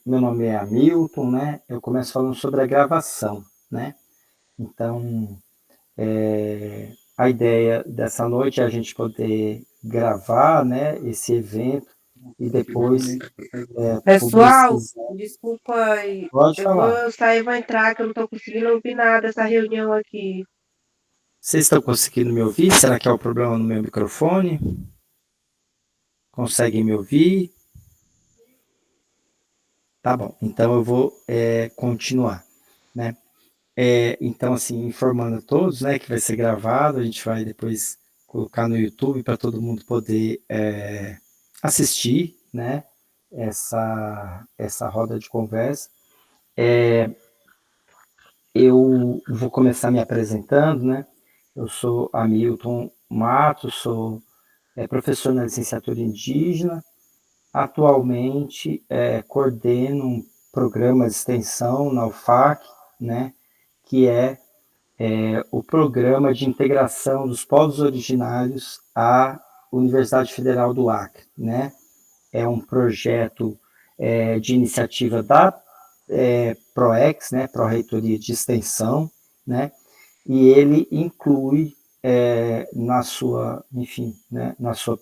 meu nome é Hamilton, né? Eu começo falando sobre a gravação, né? Então, a ideia dessa noite é a gente poder gravar, né, esse evento e depois Pessoal, publicizar. desculpa aí. Pode Eu falar. vou sair e vou entrar, que eu não tô conseguindo ouvir nada dessa reunião aqui. Vocês estão conseguindo me ouvir? Será que é o problema no meu microfone? Conseguem me ouvir? Tá bom, então eu vou continuar, né? Então, assim, informando a todos, né, que vai ser gravado, a gente vai depois colocar no YouTube para todo mundo poder assistir, né, essa roda de conversa. Eu vou começar me apresentando, né? Eu sou Hamilton Matos, sou professor na licenciatura indígena. Atualmente, coordeno um programa de extensão na UFAC, né, que é o Programa de Integração dos Povos Originários à Universidade Federal do Acre, né? É um projeto de iniciativa da PROEX, né, Pró-Reitoria de Extensão, né? E ele inclui na sua, enfim, né, na sua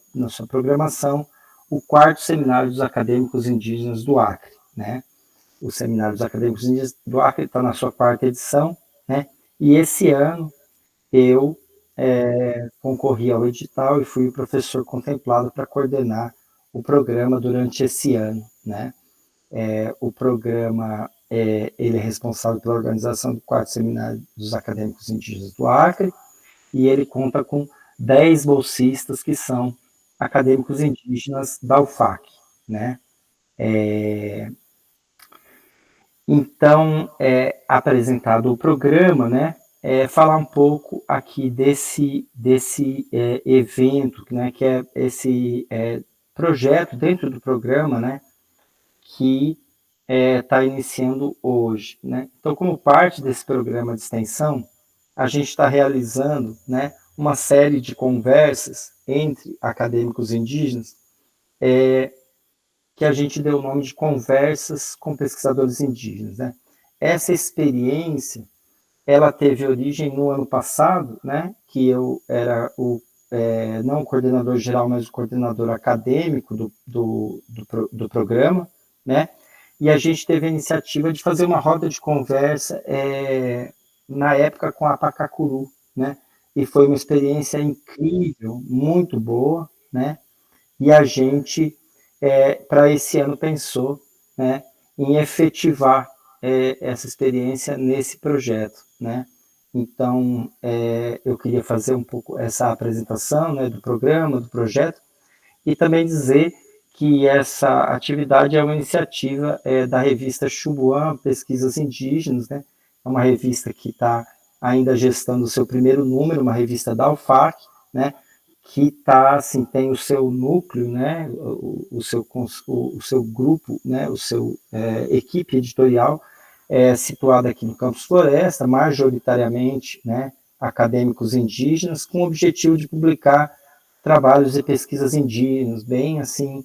programação o quarto Seminário dos Acadêmicos Indígenas do Acre, né? O Seminário dos Acadêmicos Indígenas do Acre está na sua quarta edição, né? E esse ano eu concorri ao edital e fui o professor contemplado para coordenar o programa durante esse ano, né? O programa ele é responsável pela organização do quarto seminário dos acadêmicos indígenas do Acre e ele conta com 10 bolsistas que são acadêmicos indígenas da UFAC, né? Então, apresentado o programa, né, falar um pouco aqui desse evento, né, que é esse projeto dentro do programa, né, que está iniciando hoje, né. Então, como parte desse programa de extensão, a gente está realizando, né, uma série de conversas entre acadêmicos indígenas que a gente deu o nome de Conversas com Pesquisadores Indígenas, né. Essa experiência, ela teve origem no ano passado, né, que eu era não o coordenador geral, mas o coordenador acadêmico do programa, né, e a gente teve a iniciativa de fazer uma roda de conversa na época com a Pacacuru, né, e foi uma experiência incrível, muito boa, né, e a gente, para esse ano, pensou, né, em efetivar essa experiência nesse projeto, né? Então, eu queria fazer um pouco essa apresentação, né, do programa, do projeto, e também dizer que essa atividade é uma iniciativa da revista Chubuan Pesquisas Indígenas, né? É uma revista que está ainda gestando o seu primeiro número, uma revista da UFAC, né? Que tá, assim, tem o seu núcleo, né, o seu grupo, né, o seu equipe editorial situada aqui no Campus Floresta, majoritariamente, né, acadêmicos indígenas, com o objetivo de publicar trabalhos e pesquisas indígenas, bem assim,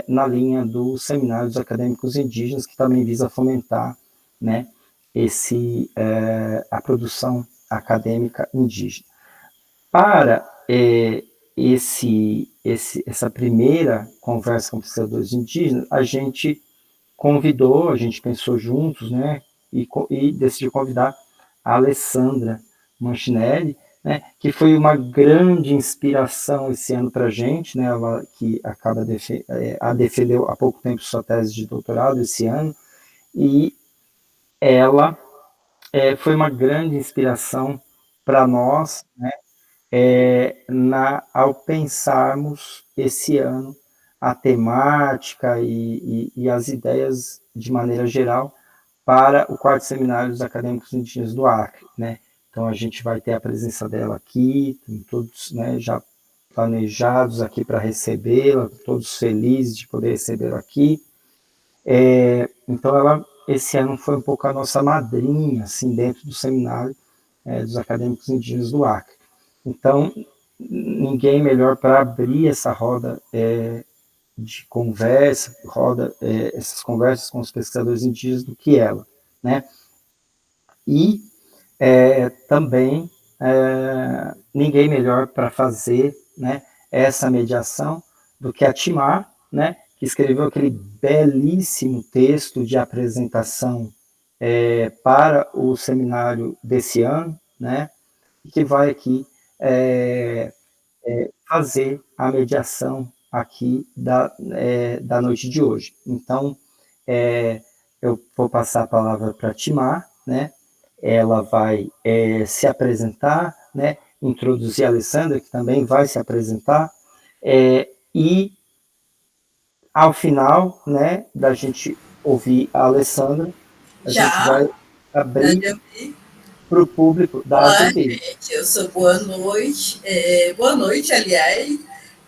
na linha dos seminários acadêmicos indígenas, que também visa fomentar, né, a produção acadêmica indígena. Para essa primeira conversa com pesquisadores indígenas, a gente pensou juntos, né, e decidiu convidar a Alessandra Manchinelli, né, que foi uma grande inspiração esse ano para a gente, né, ela que defendeu há pouco tempo sua tese de doutorado esse ano, e ela foi uma grande inspiração para nós, né, ao pensarmos esse ano a temática e as ideias de maneira geral para o quarto seminário dos acadêmicos indígenas do Acre, né? Então a gente vai ter a presença dela aqui, todos, né, já planejados aqui para recebê-la, todos felizes de poder recebê-la aqui. Então ela esse ano foi um pouco a nossa madrinha, assim, dentro do seminário dos acadêmicos indígenas do Acre. Então, ninguém melhor para abrir essa roda de conversa, roda essas conversas com os pesquisadores indígenas do que ela, né? E também ninguém melhor para fazer, né, essa mediação do que a Timar, né, que escreveu aquele belíssimo texto de apresentação para o seminário desse ano, né, e que vai aqui fazer a mediação aqui da noite de hoje. Então, eu vou passar a palavra para a Timar, né? Ela vai se apresentar, né? Introduzir a Alessandra, que também vai se apresentar, e ao final, né, da gente ouvir a Alessandra, a gente Já, vai já abrir de ouvir. para o público da Olá, AVB. gente, eu sou boa noite, aliás,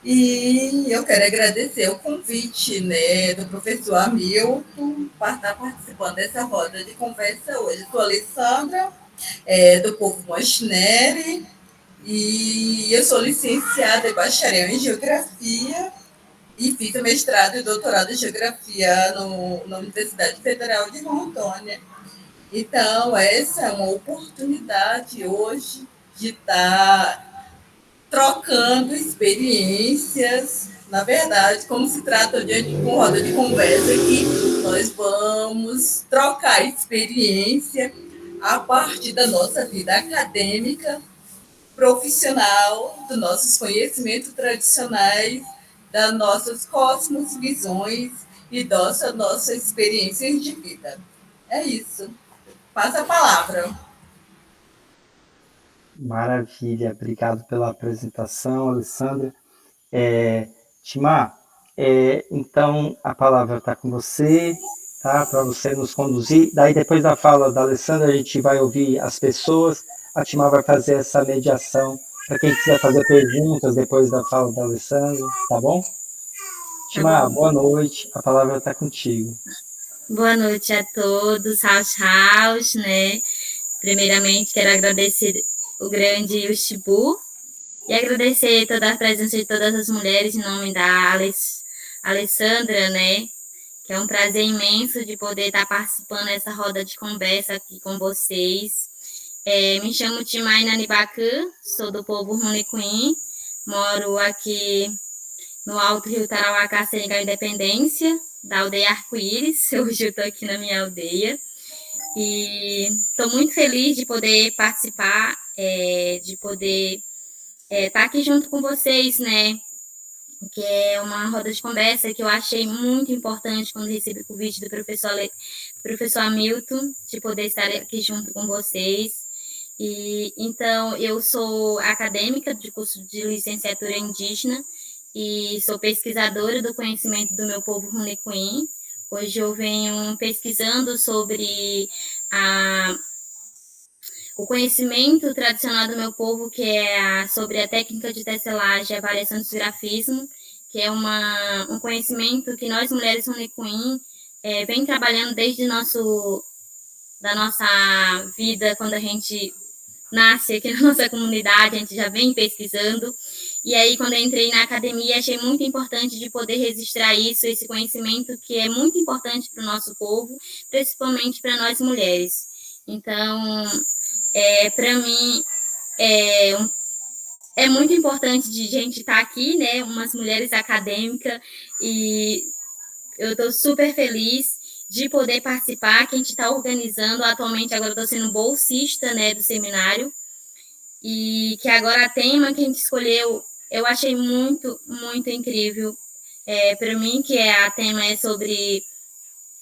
e eu quero agradecer o convite, né, do professor Hamilton para estar participando dessa roda de conversa hoje. Sou a Alessandra, do povo Mosneri, e eu sou licenciada e bacharel em Geografia e fiz o mestrado e doutorado em Geografia na Universidade Federal de Rondônia. Então, essa é uma oportunidade hoje de estar trocando experiências. Na verdade, como se trata de uma roda de conversa aqui, nós vamos trocar experiência a partir da nossa vida acadêmica, profissional, dos nossos conhecimentos tradicionais, das nossas cosmovisões e das nossas experiências de vida. É isso. Passa a palavra. Maravilha, obrigado pela apresentação, Alessandra. Timar, então a palavra está com você, tá? Para você nos conduzir. Daí, depois da fala da Alessandra, a gente vai ouvir as pessoas. A Timar vai fazer essa mediação para quem quiser fazer perguntas depois da fala da Alessandra, tá bom? Tá Timar, bom. boa noite, a palavra está contigo. Boa noite a todos, Raus, né? Primeiramente, quero agradecer o grande Uxibu e agradecer toda a presença de todas as mulheres em nome da Alessandra, né? Que é um prazer imenso de poder estar participando dessa roda de conversa aqui com vocês. Me chamo Timai Nanibacan, sou do povo Runicuim, moro aqui no Alto Rio Tarauacá, Seringal Independência, da aldeia Arco-Íris. Hoje eu estou aqui na minha aldeia e estou muito feliz de poder participar, de poder estar aqui junto com vocês, né? Que é uma roda de conversa que eu achei muito importante quando recebi o convite do professor Hamilton, de poder estar aqui junto com vocês. E então, eu sou acadêmica de curso de licenciatura indígena e sou pesquisadora do conhecimento do meu povo Runicuim. Hoje eu venho pesquisando sobre o conhecimento tradicional do meu povo, que é sobre a técnica de tecelagem e avaliação de grafismo, que é um conhecimento que nós, mulheres Runicuim, vem trabalhando desde da nossa vida, quando a gente nasce aqui na nossa comunidade, a gente já vem pesquisando. E aí, quando eu entrei na academia, achei muito importante de poder registrar isso, esse conhecimento que é muito importante para o nosso povo, principalmente para nós mulheres. Então, para mim, é muito importante de gente estar aqui, né? Umas mulheres acadêmicas, e eu estou super feliz de poder participar, que a gente está organizando. Atualmente, agora eu estou sendo bolsista, né, do seminário, e que agora a tema que a gente escolheu, eu achei muito, muito incrível. Para mim, que a tema é sobre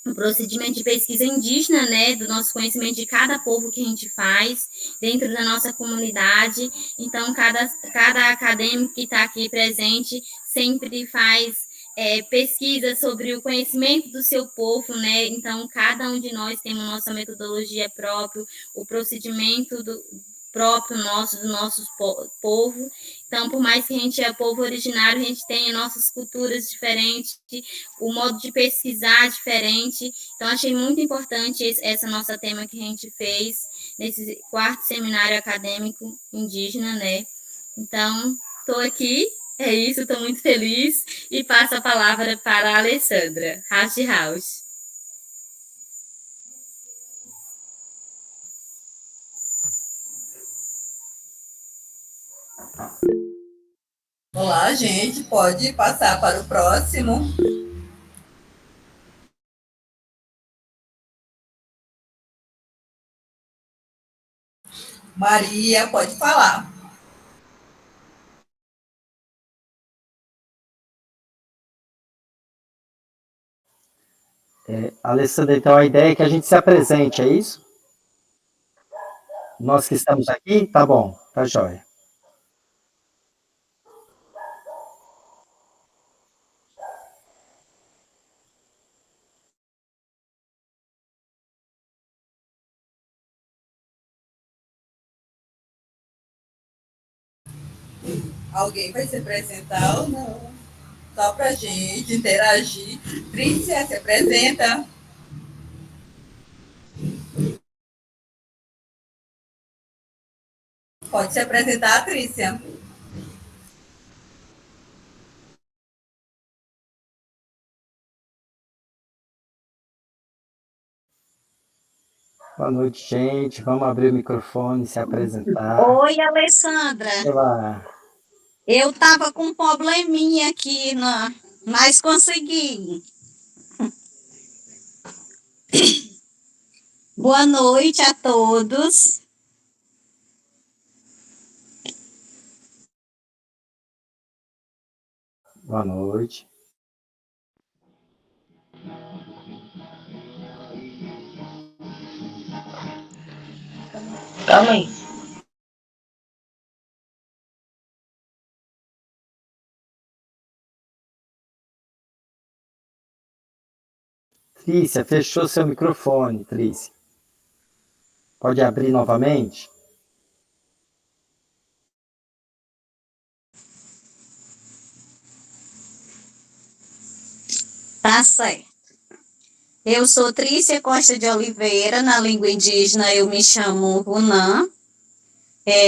o procedimento de pesquisa indígena, né, do nosso conhecimento de cada povo que a gente faz dentro da nossa comunidade. Então, cada acadêmico que está aqui presente sempre faz pesquisa sobre o conhecimento do seu povo, né? Então, cada um de nós tem a nossa metodologia própria, o procedimento próprio do nosso povo. Então, por mais que a gente é povo originário, a gente tem nossas culturas diferentes, o modo de pesquisar diferente. Então, achei muito importante essa nossa tema que a gente fez nesse 4º seminário acadêmico indígena, né? Então, estou aqui É isso, estou muito feliz e passo a palavra para a Alessandra, House de House. Olá, gente, pode passar para o próximo. Maria, pode falar. Alessandra, então a ideia é que a gente se apresente, é isso? Nós que estamos aqui, tá bom, tá jóia. Alguém vai se apresentar ou não? Só para a gente interagir. Trícia, se apresenta. Pode se apresentar, Trícia. Boa noite, gente. Vamos abrir o microfone, se apresentar. Oi, Alessandra. Olá. Eu estava com um probleminha aqui, mas consegui. Boa noite a todos. Boa noite. Calma aí. Trícia, fechou seu microfone, Trícia. Pode abrir novamente? Tá certo. Eu sou Trícia Costa de Oliveira, na língua indígena eu me chamo Runã.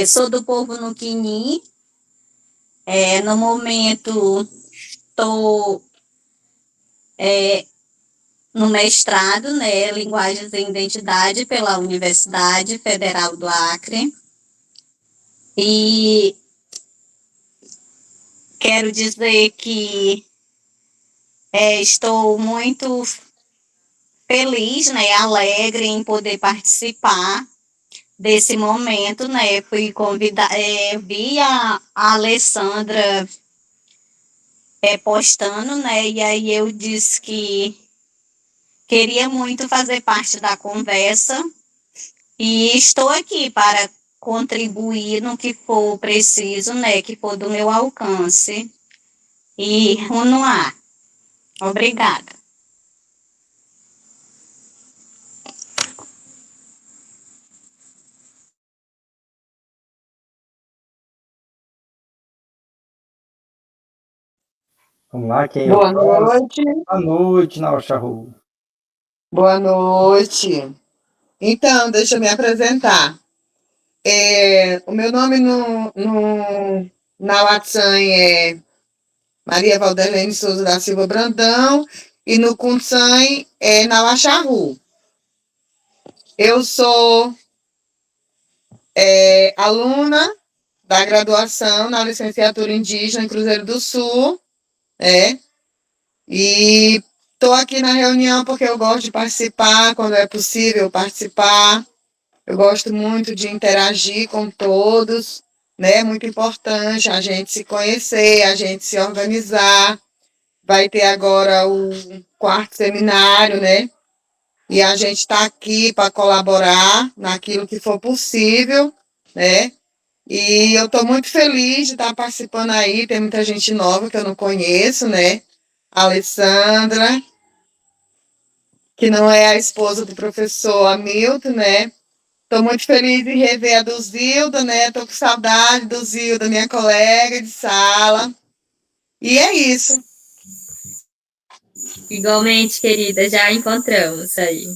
Sou do povo Nuquini. No momento estou no mestrado, né, Linguagens e Identidade pela Universidade Federal do Acre. E quero dizer que estou muito feliz, né, alegre em poder participar desse momento, né, fui convidada, vi a Alessandra postando, né, e aí eu disse que queria muito fazer parte da conversa e estou aqui para contribuir no que for preciso, né, que for do meu alcance. E vamos lá. Obrigada. Vamos lá, quem é o Boa próximo? noite. Boa noite, Naochahu. Boa noite. Então, deixa eu me apresentar. O meu nome na WhatsApp é Maria Valderlene Souza da Silva Brandão e no Kunsan é Nauachahu. Eu sou aluna da graduação na licenciatura indígena em Cruzeiro do Sul, né? E estou aqui na reunião porque eu gosto de participar, quando é possível participar. Eu gosto muito de interagir com todos, né? É muito importante a gente se conhecer, a gente se organizar. Vai ter agora o quarto seminário, né? E a gente está aqui para colaborar naquilo que for possível, né? E eu estou muito feliz de estar participando aí. Tem muita gente nova que eu não conheço, né? A Alessandra, que não é a esposa do professor Hamilton, né? Estou muito feliz em rever a Duzilda, né? Estou com saudade do Zilda, minha colega de sala. E é isso. Igualmente, querida, já encontramos aí.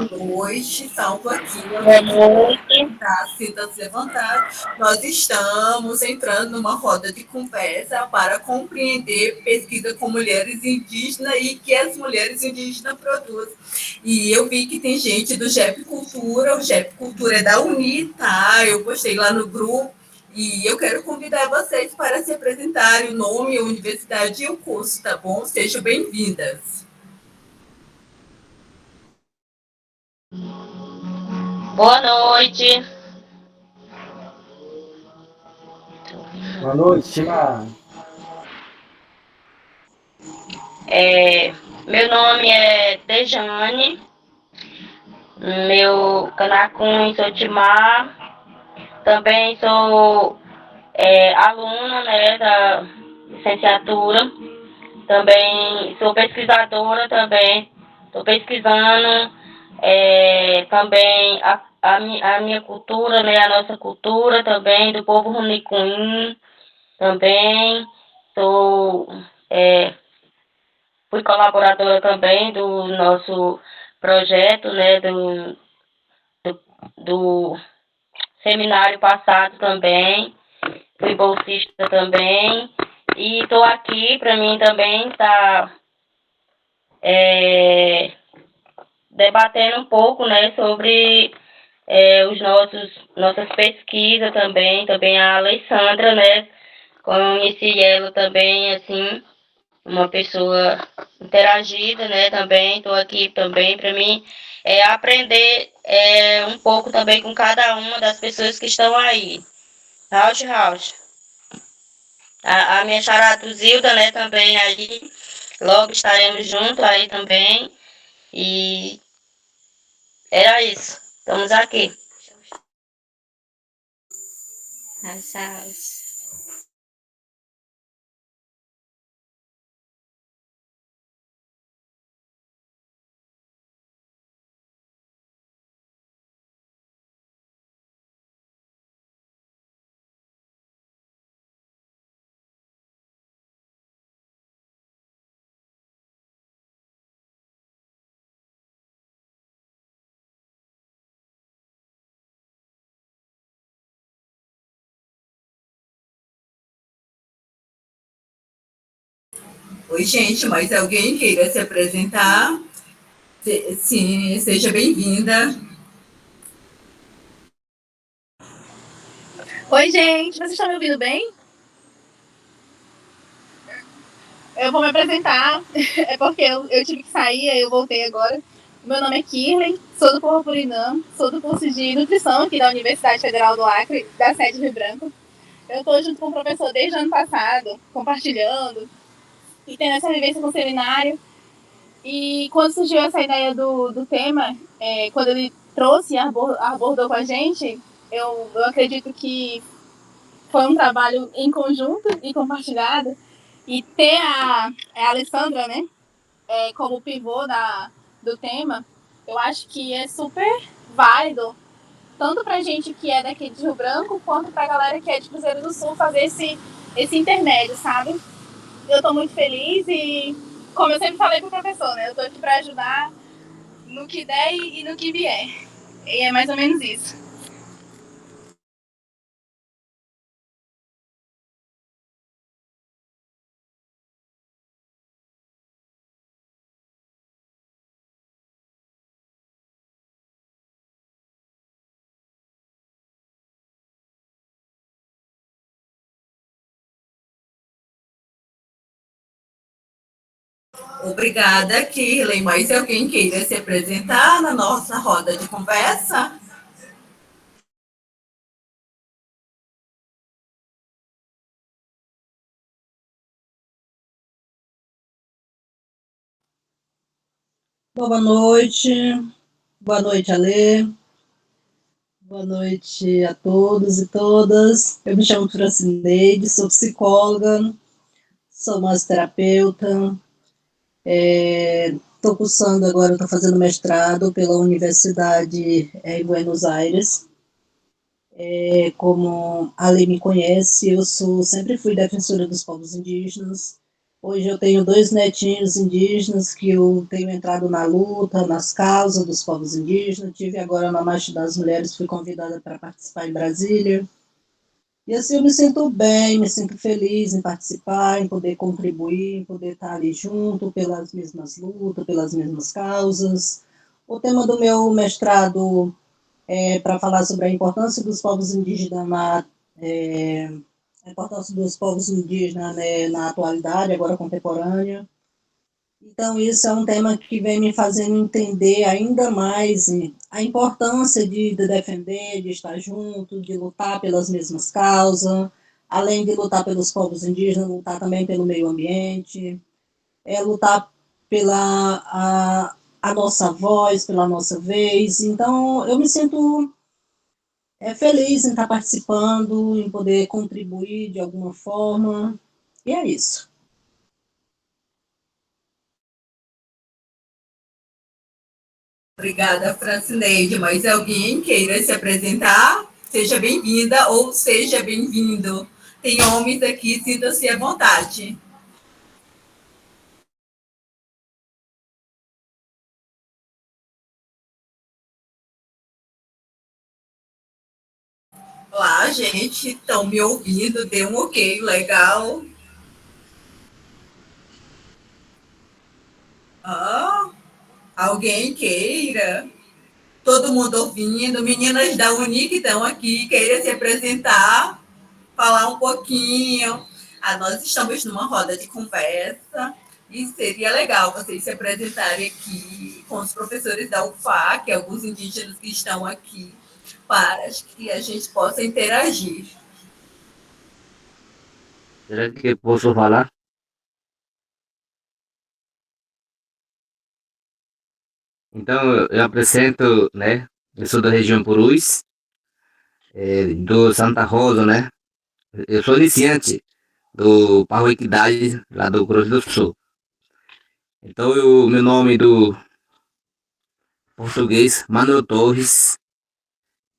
Boa noite, salvo aqui. Boa noite. Sinta-se levantado. Nós estamos entrando numa roda de conversa para compreender pesquisa com mulheres indígenas e que as mulheres indígenas produzem. E eu vi que tem gente do GEP Cultura, o GEP Cultura é da Uni, tá? Eu postei lá no grupo. E eu quero convidar vocês para se apresentarem o nome, a universidade e o curso, tá bom? Sejam bem-vindas. Boa noite. Boa noite, Timar. Meu nome é Dejane. Meu Canacum, sou Timar. Também sou aluna, né, da licenciatura. Também sou pesquisadora também. Estou pesquisando também a minha cultura, né, a nossa cultura também, do povo Runicuim. Também sou, fui colaboradora também do nosso projeto, né, do seminário passado também. Fui bolsista também. E estou aqui, para mim também estar debatendo um pouco, né, sobre nossas pesquisas também a Alessandra, né, conheci ela também, assim, uma pessoa interagida, né, também, estou aqui também, para mim, aprender um pouco também com cada uma das pessoas que estão aí. Rauch. A minha chará Zilda, né, também aí, logo estaremos juntos aí também, e era isso, estamos aqui. Tchau. Oi, gente, mais alguém queira se apresentar? Sim, seja bem-vinda. Oi, gente, vocês estão me ouvindo bem? Eu vou me apresentar, é porque eu tive que sair, aí eu voltei agora. Meu nome é Kirley, sou do Purpurinã, sou do curso de Nutrição aqui da Universidade Federal do Acre, da sede Rio Branco. Eu estou junto com o professor desde o ano passado, compartilhando e tendo essa vivência com o seminário. E quando surgiu essa ideia do tema, quando ele trouxe e abordou com a gente, eu acredito que foi um trabalho em conjunto e compartilhado. E ter a Alessandra, né, como pivô do tema, eu acho que é super válido, tanto para a gente que é daqui de Rio Branco, quanto para a galera que é de Cruzeiro do Sul, fazer esse intermédio, sabe? Eu estou muito feliz e, como eu sempre falei pro professor, né, eu estou aqui para ajudar no que der e no que vier. E é mais ou menos isso. Obrigada, Kirley. Mais alguém queira se apresentar na nossa roda de conversa? Boa noite, Alê, boa noite a todos e todas. Eu me chamo Francineide, sou psicóloga, sou massoterapeuta, estou cursando agora, estou fazendo mestrado pela Universidade em Buenos Aires. Como a Alê me conhece, sempre fui defensora dos povos indígenas, Hoje eu tenho 2 netinhos indígenas que eu tenho entrado na luta, nas causas dos povos indígenas. Tive agora na Marcha das Mulheres, fui convidada para participar em Brasília. E assim eu me sinto bem, me sinto feliz em participar, em poder contribuir, em poder estar ali junto pelas mesmas lutas, pelas mesmas causas. O tema do meu mestrado é para falar sobre a importância dos povos indígenas a importância dos povos indígenas, né, na atualidade, agora contemporânea. Então, isso é um tema que vem me fazendo entender ainda mais a importância de defender, de estar junto, de lutar pelas mesmas causas, além de lutar pelos povos indígenas, lutar também pelo meio ambiente, lutar pela a nossa voz, pela nossa vez. Então, eu me sinto feliz em estar participando, em poder contribuir de alguma forma, e é isso. Obrigada, Francineide. Mas alguém queira se apresentar? Seja bem-vinda ou seja bem-vindo. Tem homens aqui, sinta-se à vontade. Olá, gente. Estão me ouvindo? Dê um ok, legal. Alguém queira? Todo mundo ouvindo? Meninas da Uni que estão aqui, queira se apresentar, falar um pouquinho. Nós estamos numa roda de conversa e seria legal vocês se apresentarem aqui com os professores da UFAC, alguns indígenas que estão aqui, para que a gente possa interagir. Será que posso falar? Então, eu apresento, né? Eu sou da região Purus, do Santa Rosa, né? Eu sou iniciante do Parro Equidade, lá do Cruz do Sul. Então, meu nome do português, Manuel Torres,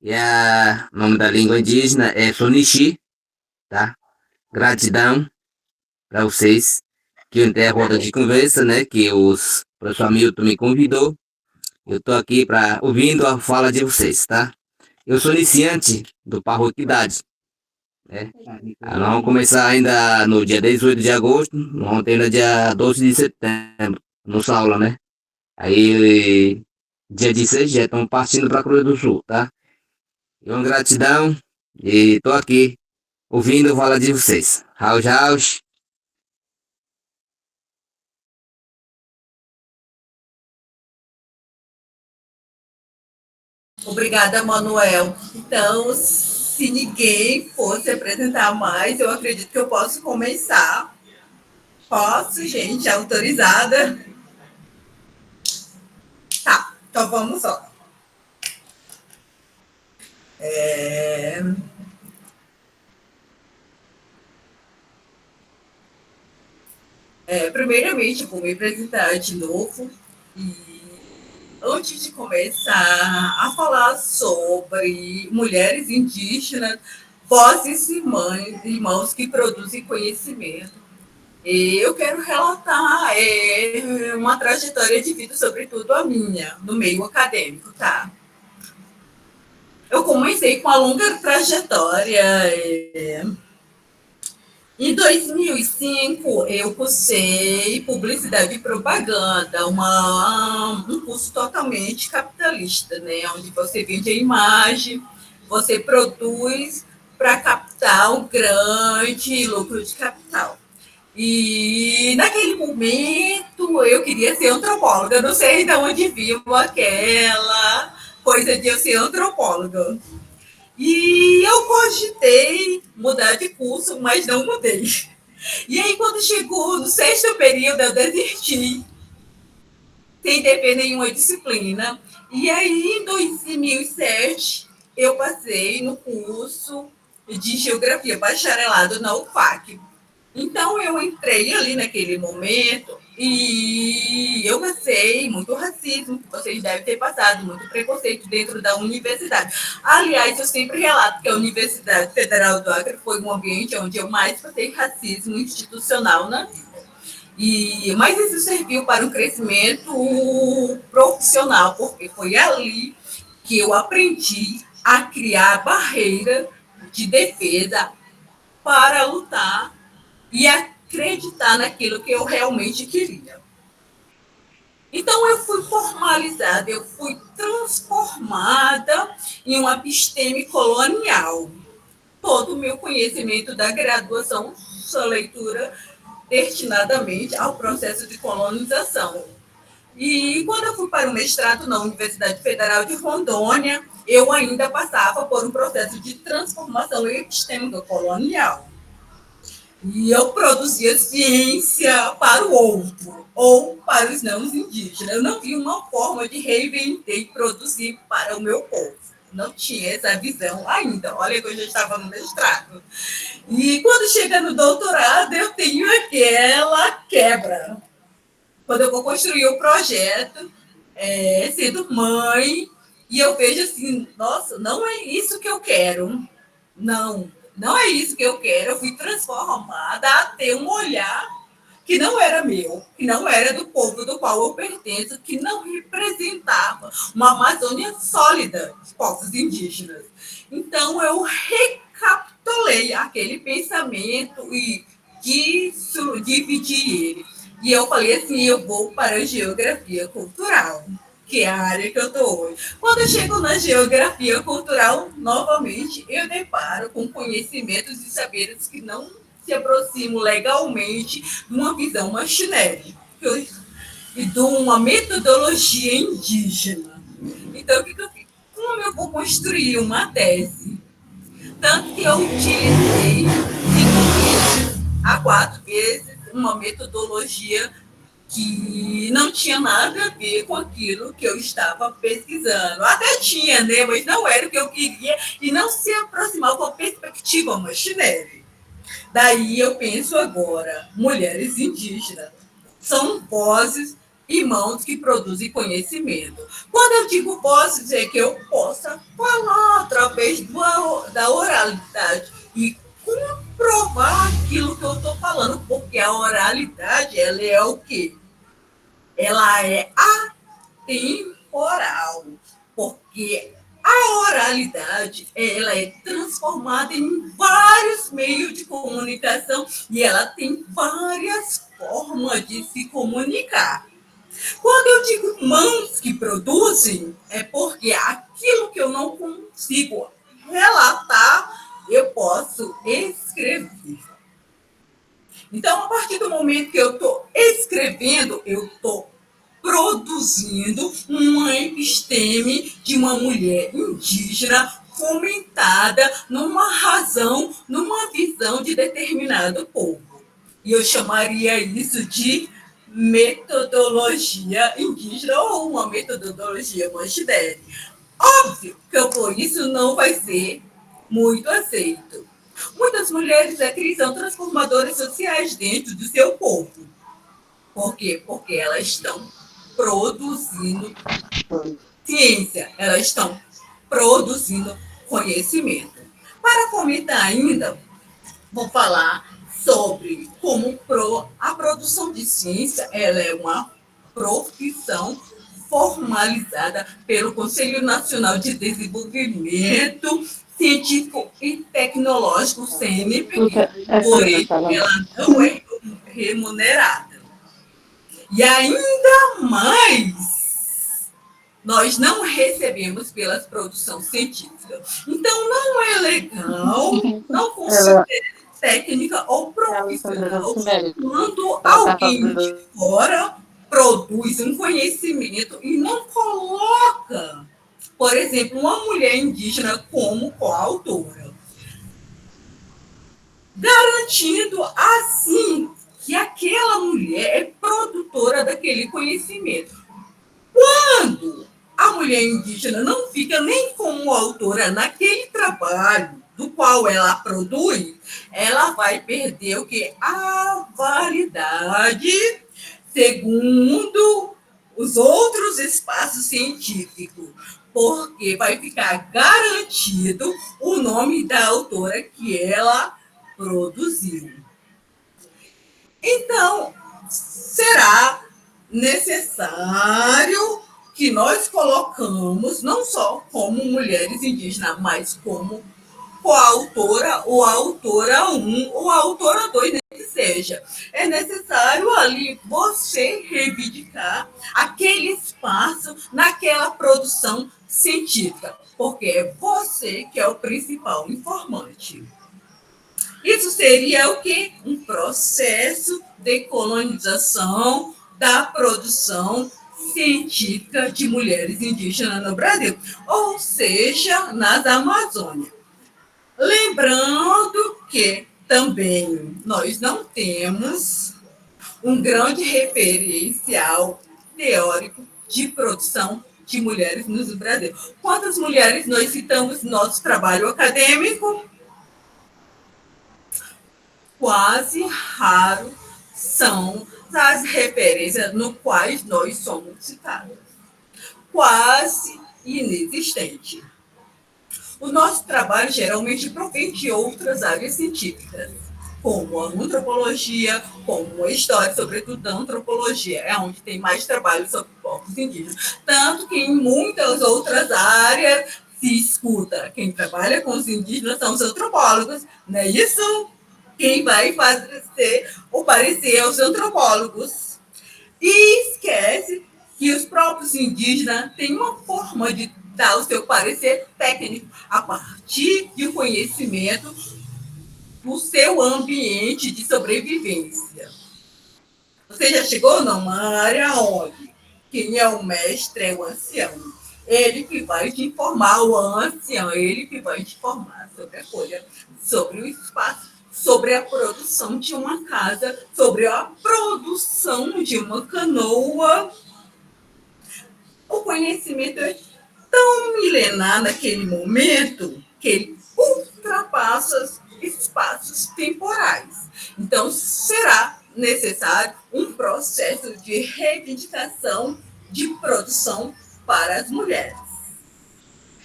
e o nome da língua indígena é Sonichi, tá? Gratidão para vocês que eu entrei a roda de conversa, né? Que o professor Hamilton me convidou. Eu estou aqui ouvindo a fala de vocês, tá? Eu sou iniciante do Parro Equidade, né? Nós vamos começar ainda no dia 18 de agosto, nós vamos ter ainda dia 12 de setembro, nossa aula, né? Aí, dia 16 já estamos partindo para a Cruz do Sul, tá? Então, gratidão e estou aqui ouvindo a fala de vocês. Raus, raus. Obrigada, Manuel. Então, se ninguém for se apresentar mais, eu acredito que eu posso começar. Posso, gente? Autorizada? Tá, então vamos lá. Primeiramente, vou me apresentar de novo e antes de começar a falar sobre mulheres indígenas, vozes e irmãos que produzem conhecimento, eu quero relatar uma trajetória de vida, sobretudo a minha, no meio acadêmico, tá? Eu comecei com uma longa trajetória. Em 2005, eu cursei publicidade e propaganda, um curso totalmente capitalista, né? Onde você vende a imagem, você produz para captar o grande lucro de capital. E naquele momento eu queria ser antropóloga, não sei de onde viu aquela coisa de eu ser antropóloga. E eu cogitei mudar de curso, mas não mudei. E aí, quando chegou no 6º período, eu desisti, sem dever nenhuma disciplina. E aí, em 2007, eu passei no curso de Geografia Bacharelado na UFAC. Então, eu entrei ali naquele momento e eu passei muito racismo, que vocês devem ter passado, muito preconceito dentro da universidade. Aliás, eu sempre relato que a Universidade Federal do Acre foi um ambiente onde eu mais passei racismo institucional na vida. Mas isso serviu para um crescimento profissional, porque foi ali que eu aprendi a criar barreira de defesa para lutar e acreditar naquilo que eu realmente queria. Então, eu fui formalizada, eu fui transformada em uma episteme colonial. Todo o meu conhecimento da graduação, sua leitura destinadamente ao processo de colonização. E quando eu fui para o mestrado na Universidade Federal de Rondônia, eu ainda passava por um processo de transformação epistêmica colonial. E eu produzia ciência para o outro, ou para os não indígenas. Eu não vi uma forma de reinventar e produzir para o meu povo. Não tinha essa visão ainda. Olha que eu já estava no mestrado. E quando chega no doutorado, eu tenho aquela quebra. Quando eu vou construir o projeto, sendo mãe, e eu vejo assim, nossa, não é isso que eu quero. Não é isso que eu quero. Eu fui transformada a ter um olhar que não era meu, que não era do povo do qual eu pertenço, que não representava uma Amazônia sólida, os povos indígenas. Então, eu recapitulei aquele pensamento e dividi ele. E eu falei assim, eu vou para a geografia cultural, que é a área que eu estou hoje. Quando eu chego na geografia cultural, novamente, eu deparo com conhecimentos e saberes que não se aproximam legalmente de uma visão machinera e de uma metodologia indígena. Então, o que eu fiz? Como eu vou construir uma tese? Tanto que eu utilizei 5 vezes a 4 vezes uma metodologia que não tinha nada a ver com aquilo que eu estava pesquisando. Até tinha, né? Mas não era o que eu queria e não se aproximava com a perspectiva machinera. Daí eu penso agora, mulheres indígenas são vozes e mãos que produzem conhecimento. Quando eu digo vozes, é que eu possa falar através da oralidade e comprovar aquilo que eu estou falando, porque a oralidade, ela é o quê? Ela é atemporal, porque a oralidade, ela é transformada em vários meios de comunicação e ela tem várias formas de se comunicar. Quando eu digo mãos que produzem, é porque aquilo que eu não consigo relatar, eu posso escrever. Então, a partir do momento que eu estou escrevendo, eu estou produzindo uma episteme de uma mulher indígena fomentada numa razão, numa visão de determinado povo. E eu chamaria isso de metodologia indígena ou uma metodologia machinera. Óbvio que isso não vai ser muito aceito. Muitas mulheres aqui são transformadoras sociais dentro do seu povo. Por quê? Porque elas estão produzindo ciência, elas estão produzindo conhecimento. Para comentar ainda, vou falar sobre como a produção de ciência ela é uma profissão formalizada pelo Conselho Nacional de Desenvolvimento Científico e Tecnológico, CNPq, porém ela não é remunerada. E ainda mais, nós não recebemos pela produção científica. Então, não é legal, não considero técnica ou profissional quando alguém de fora produz um conhecimento e não coloca, por exemplo, uma mulher indígena como coautora, garantindo assim que aquela mulher é produtora daquele conhecimento. Quando a mulher indígena não fica nem como autora naquele trabalho do qual ela produz, ela vai perder o quê? A validade segundo os outros espaços científicos, porque vai ficar garantido o nome da autora que ela produziu. Então, será necessário que nós colocamos, não só como mulheres indígenas, mas como coautora ou autora 1 ou autora 2, nem que seja. É necessário ali você reivindicar aquele espaço naquela produção científica, porque é você que é o principal informante. Isso seria o quê? Um processo de colonização da produção científica de mulheres indígenas no Brasil, ou seja, nas Amazônias. Lembrando que também nós não temos um grande referencial teórico de produção de mulheres no Brasil. Quantas mulheres nós citamos no nosso trabalho acadêmico? Quase raro são as referências no quais nós somos citados. Quase inexistente. O nosso trabalho geralmente provém de outras áreas científicas, como a antropologia, como a história, sobretudo a antropologia, é onde tem mais trabalho sobre povos indígenas. Tanto que em muitas outras áreas se escuta, quem trabalha com os indígenas são os antropólogos, não é isso? Quem vai fazer o parecer é os antropólogos. E esquece que os próprios indígenas têm uma forma de dar o seu parecer técnico a partir de conhecimento do seu ambiente de sobrevivência. Você já chegou numa área onde quem é o mestre é o ancião. Ele que vai te informar, o ancião, ele que vai te informar sobre a folha, sobre o espaço, sobre a produção de uma casa, sobre a produção de uma canoa. O conhecimento é tão milenar naquele momento que ele ultrapassa espaços temporais. Então, será necessário um processo de reivindicação de produção para as mulheres.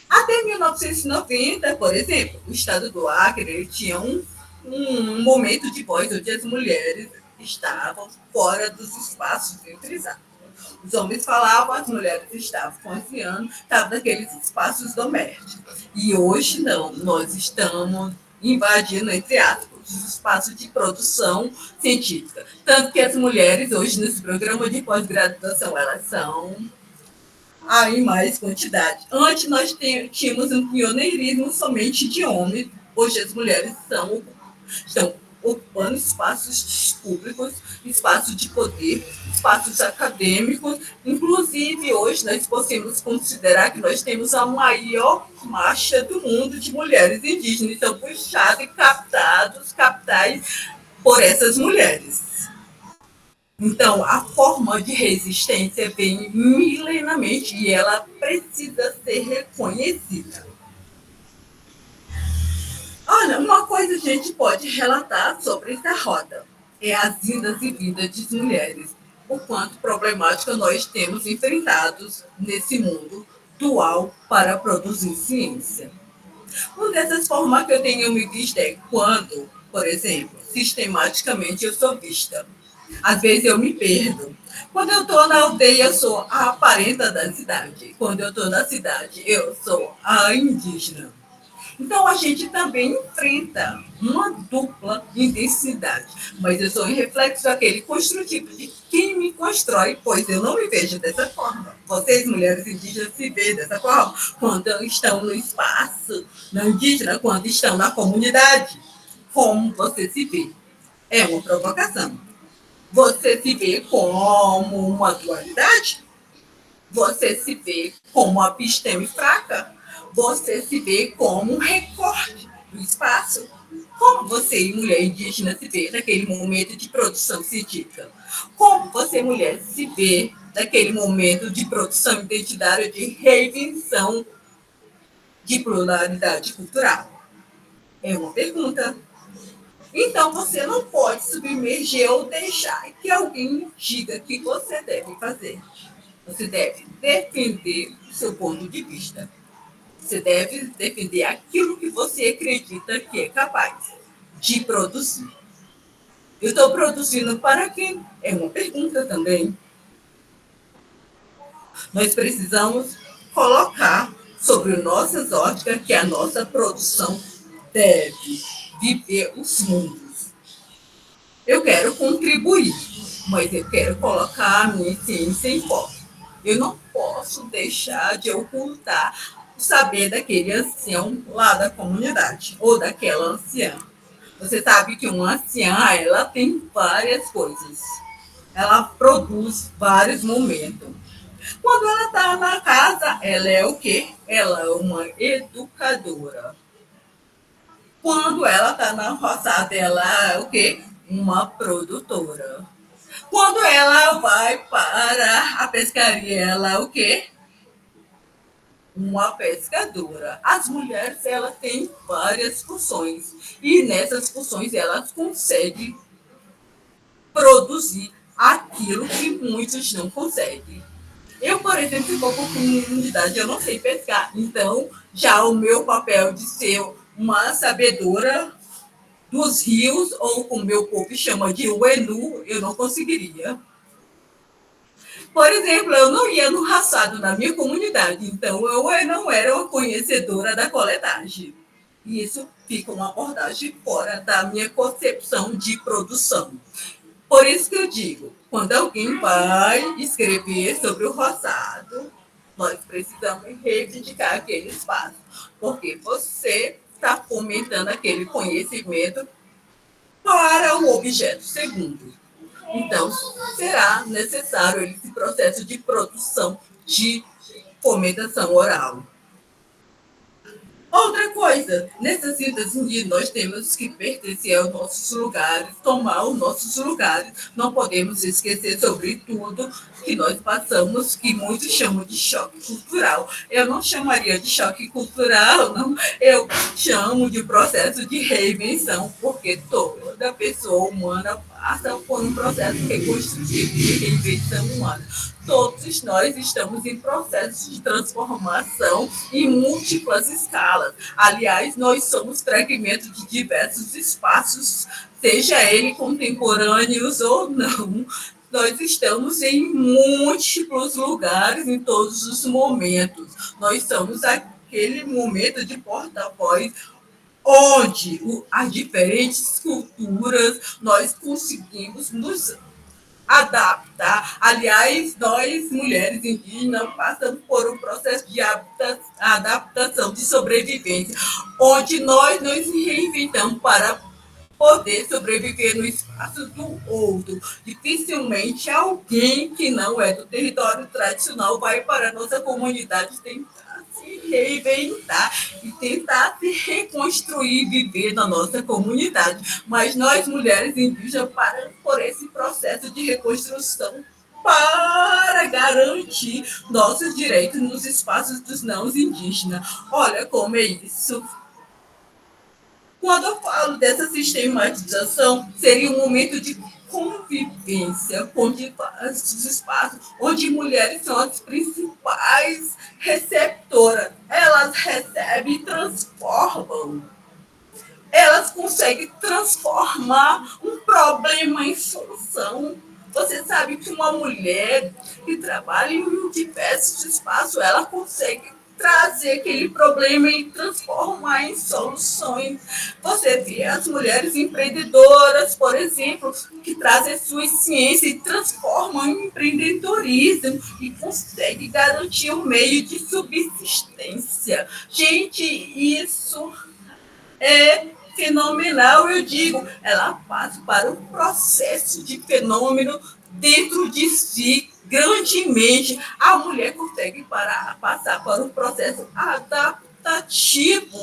Até 1990, por exemplo, o estado do Acre tinha um momento de voz onde as mulheres estavam fora dos espaços centralizados. Os homens falavam, as mulheres estavam cozinhando, estavam naqueles espaços domésticos. E hoje não, nós estamos invadindo, entre aspas, os espaços de produção científica. Tanto que as mulheres hoje nesse programa de pós-graduação, elas são em mais quantidade. Antes nós tínhamos um pioneirismo somente de homens, hoje as mulheres estão ocupando espaços públicos, espaços de poder, espaços acadêmicos. Inclusive, hoje nós podemos considerar que nós temos a maior marcha do mundo de mulheres indígenas, então puxados e captais por essas mulheres. Então, a forma de resistência vem milenarmente e ela precisa ser reconhecida. Olha, uma coisa a gente pode relatar sobre essa roda é as indas e vindas de mulheres, o quanto problemática nós temos enfrentados nesse mundo dual para produzir ciência. Uma dessas formas que eu tenho me visto é quando, por exemplo, sistematicamente eu sou vista. Às vezes eu me perdo. Quando eu estou na aldeia, eu sou a parenta da cidade. Quando eu estou na cidade, eu sou a indígena. Então, a gente também enfrenta uma dupla intensidade. Mas eu sou um reflexo daquele construtivo de quem me constrói, pois eu não me vejo dessa forma. Vocês, mulheres indígenas, se veem dessa forma quando estão no espaço na indígena, quando estão na comunidade. Como você se vê? É uma provocação. Você se vê como uma dualidade? Você se vê como uma episteme fraca? Você se vê como um recorte do espaço? Como você, mulher indígena, se vê naquele momento de produção científica? Como você, mulher, se vê naquele momento de produção identitária, de reinvenção de pluralidade cultural? É uma pergunta. Então, você não pode submergir ou deixar que alguém diga o que você deve fazer. Você deve defender o seu ponto de vista. Você deve defender aquilo que você acredita que é capaz de produzir. Eu estou produzindo para quem? É uma pergunta também. Nós precisamos colocar sobre nossas óticas que a nossa produção deve viver os mundos. Eu quero contribuir, mas eu quero colocar a minha ciência em foco. Eu não posso deixar de ocultar o saber daquele ancião lá da comunidade, ou daquela anciã. Você sabe que uma anciã, ela tem várias coisas. Ela produz vários momentos. Quando ela está na casa, ela é o quê? Ela é uma educadora. Quando ela está na roçada, ela é o quê? Uma produtora. Quando ela vai para a pescaria, ela é o quê? Uma pescadora. As mulheres, elas têm várias funções. E nessas funções, elas conseguem produzir aquilo que muitos não conseguem. Eu, por exemplo, vou por comunidade, eu não sei pescar. Então, já o meu papel de ser uma sabedora dos rios, ou como meu povo chama de uenu, eu não conseguiria. Por exemplo, eu não ia no raçado na minha comunidade, então eu não era uma conhecedora da coletagem. E isso fica uma abordagem fora da minha concepção de produção. Por isso que eu digo, quando alguém vai escrever sobre o roçado, nós precisamos reivindicar aquele espaço, porque você está fomentando aquele conhecimento para o objeto segundo. Então, será necessário esse processo de produção de fomentação oral. Outra coisa, nessa síntese, nós temos que pertencer aos nossos lugares, tomar os nossos lugares. Não podemos esquecer, sobretudo, que nós passamos, que muitos chamam de choque cultural. Eu não chamaria de choque cultural, não. Eu chamo de processo de reinvenção, porque toda pessoa humana passa por um processo reconstrutivo de reinvenção humana. Todos nós estamos em processo de transformação em múltiplas escalas. Aliás, nós somos fragmentos de diversos espaços, seja ele contemporâneos ou não. Nós estamos em múltiplos lugares em todos os momentos. Nós somos aquele momento de porta-voz onde as diferentes culturas nós conseguimos nos adaptar. Aliás, nós, mulheres indígenas, passamos por um processo de adaptação, de sobrevivência, onde nós nos reinventamos para poder sobreviver no espaço do outro. Dificilmente alguém que não é do território tradicional vai para a nossa comunidade tentar se reinventar e tentar se reconstruir, viver na nossa comunidade. Mas nós, mulheres indígenas, paramos por esse processo de reconstrução para garantir nossos direitos nos espaços dos não indígenas. Olha como é isso. Quando eu falo dessa sistematização, seria um momento de convivência com diversos espaços, onde mulheres são as principais receptoras. Elas recebem e transformam. Elas conseguem transformar um problema em solução. Você sabe que uma mulher que trabalha em diversos espaços, ela consegue trazer aquele problema e transformar em soluções. Você vê as mulheres empreendedoras, por exemplo, que trazem suas ciências e transformam em empreendedorismo e conseguem garantir um meio de subsistência. Gente, isso é fenomenal, eu digo. Ela passa para um processo de fenômeno dentro de si, grandemente. A mulher consegue passar para um processo adaptativo,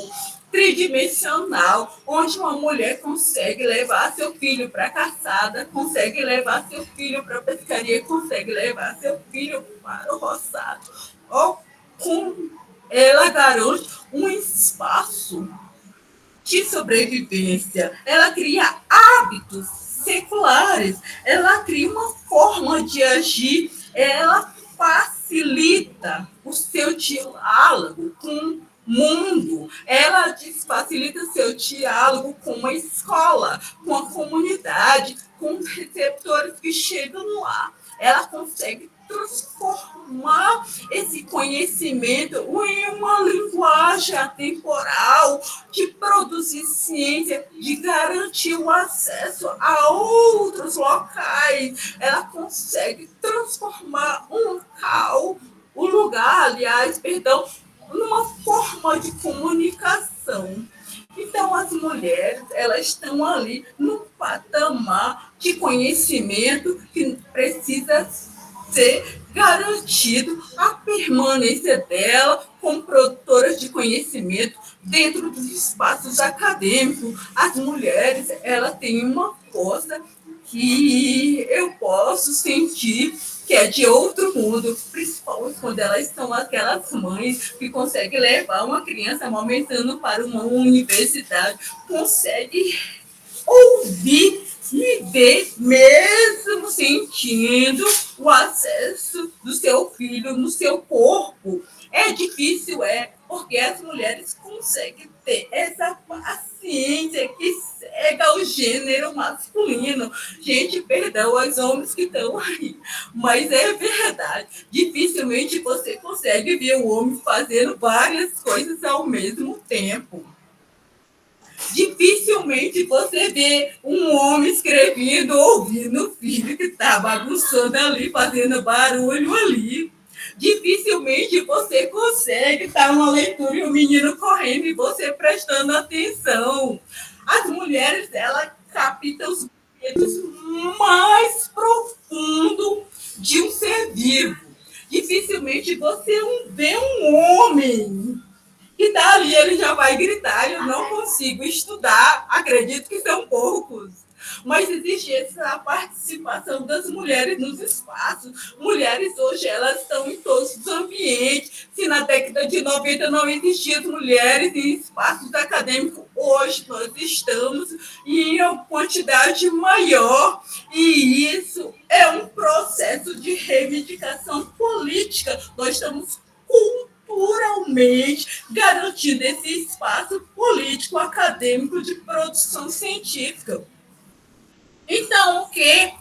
tridimensional, onde uma mulher consegue levar seu filho para a caçada, consegue levar seu filho para a pescaria, consegue levar seu filho para o roçado. Ela garante um espaço de sobrevivência, ela cria hábitos seculares, ela cria uma forma de agir, ela facilita o seu diálogo com mundo. Ela facilita seu diálogo com a escola, com a comunidade, com os receptores que chegam lá. Ela consegue transformar esse conhecimento em uma linguagem atemporal, de produzir ciência, de garantir o acesso a outros locais. Ela consegue transformar o lugar, aliás, perdão, numa forma de comunicação. Então, as mulheres, elas estão ali num patamar de conhecimento que precisa ser garantido a permanência dela como produtoras de conhecimento dentro dos espaços acadêmicos. As mulheres, elas têm uma força que eu posso sentir que é de outro mundo, principalmente quando elas são aquelas mães que conseguem levar uma criança amamentando para uma universidade, conseguem ouvir e ver, mesmo sentindo o acesso do seu filho no seu corpo. É difícil, porque as mulheres conseguem ter essa paciência que cega o gênero masculino. Gente, perdão aos homens que estão aí, mas é verdade. Dificilmente você consegue ver o homem fazendo várias coisas ao mesmo tempo. Dificilmente você vê um homem escrevendo, ouvindo o filho que está bagunçando ali, fazendo barulho ali. Dificilmente você consegue estar numa leitura e o menino correndo e você prestando atenção. As mulheres, elas captam os medos mais profundos de um ser vivo. Dificilmente você vê um homem que está ali, ele já vai gritar, eu não consigo estudar, acredito que são poucos. Mas existe essa participação das mulheres nos espaços. Mulheres hoje, elas estão em todos os ambientes. Se na década de 90 não existiam mulheres em espaços acadêmicos, hoje nós estamos em uma quantidade maior. E isso é um processo de reivindicação política. Nós estamos culturalmente garantindo esse espaço político acadêmico de produção científica. Então, o que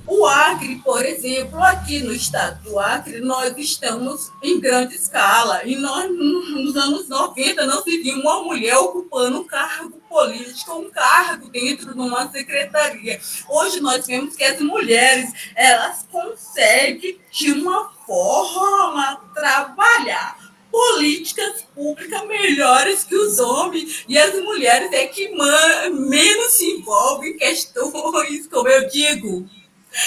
o Acre, por exemplo, aqui no estado do Acre, nós estamos em grande escala. E nós, nos anos 90, não se viu uma mulher ocupando um cargo político, um cargo dentro de uma secretaria. Hoje nós vemos que as mulheres, elas conseguem, de uma forma, trabalhar políticas públicas melhores que os homens, e as mulheres é que menos se envolvem em questões, como eu digo,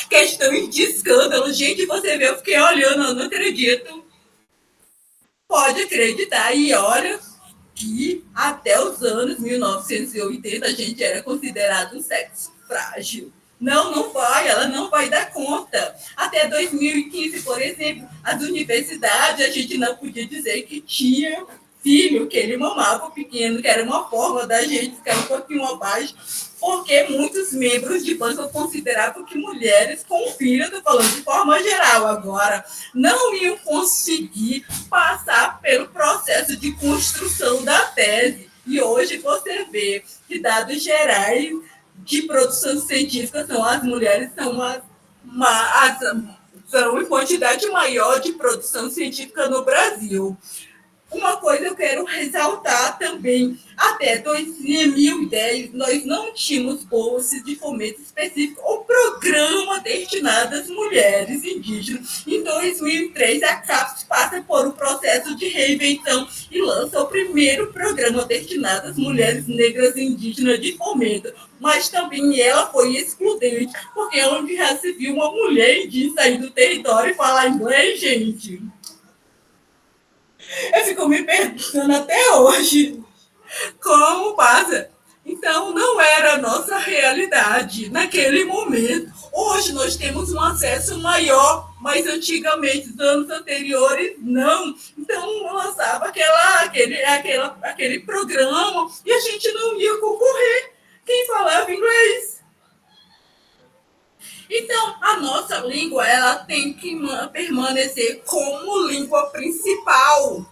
questões de escândalo. Gente, você vê, eu fiquei olhando, eu não acredito. Pode acreditar, e olha que até os anos 1980 a gente era considerado um sexo frágil. Não vai, ela não vai dar conta. Até 2015, por exemplo, as universidades, a gente não podia dizer que tinha filho, que ele mamava pequeno, que era uma forma da gente ficar um pouquinho abaixo, porque muitos membros de banco consideravam que mulheres com filho, estou falando de forma geral agora, não iam conseguir passar pelo processo de construção da tese. E hoje você vê que dados gerais de produção científica as mulheres são em quantidade maior de produção científica no Brasil. Uma coisa eu quero ressaltar também, até 2010 nós não tínhamos bolsas de fomento específico ou programa destinado às mulheres indígenas. Em 2003, a CAPES passa por um processo de reinvenção e lança o primeiro programa destinado às mulheres negras indígenas de fomento. Mas também ela foi excludente, porque onde já se viu uma mulher indígena sair do território e falar inglês, gente? Eu fico me perguntando até hoje como passa. Então, não era a nossa realidade naquele momento. Hoje nós temos um acesso maior, mas antigamente, nos anos anteriores, não. Então, lançava aquele programa e a gente não ia concorrer. Quem falava inglês? Então, a nossa língua, ela tem que permanecer como língua principal.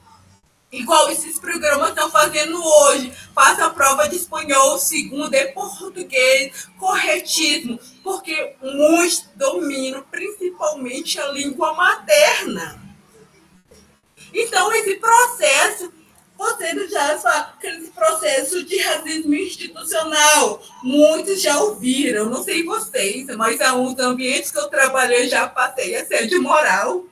igual esses programas estão fazendo hoje. Faça a prova de espanhol, segundo é português, corretíssimo, porque muitos dominam principalmente a língua materna. Então, esse processo, vocês já sabem, aquele processo de racismo institucional, muitos já ouviram, não sei vocês, mas há uns ambientes que eu trabalhei, já passei assédio moral,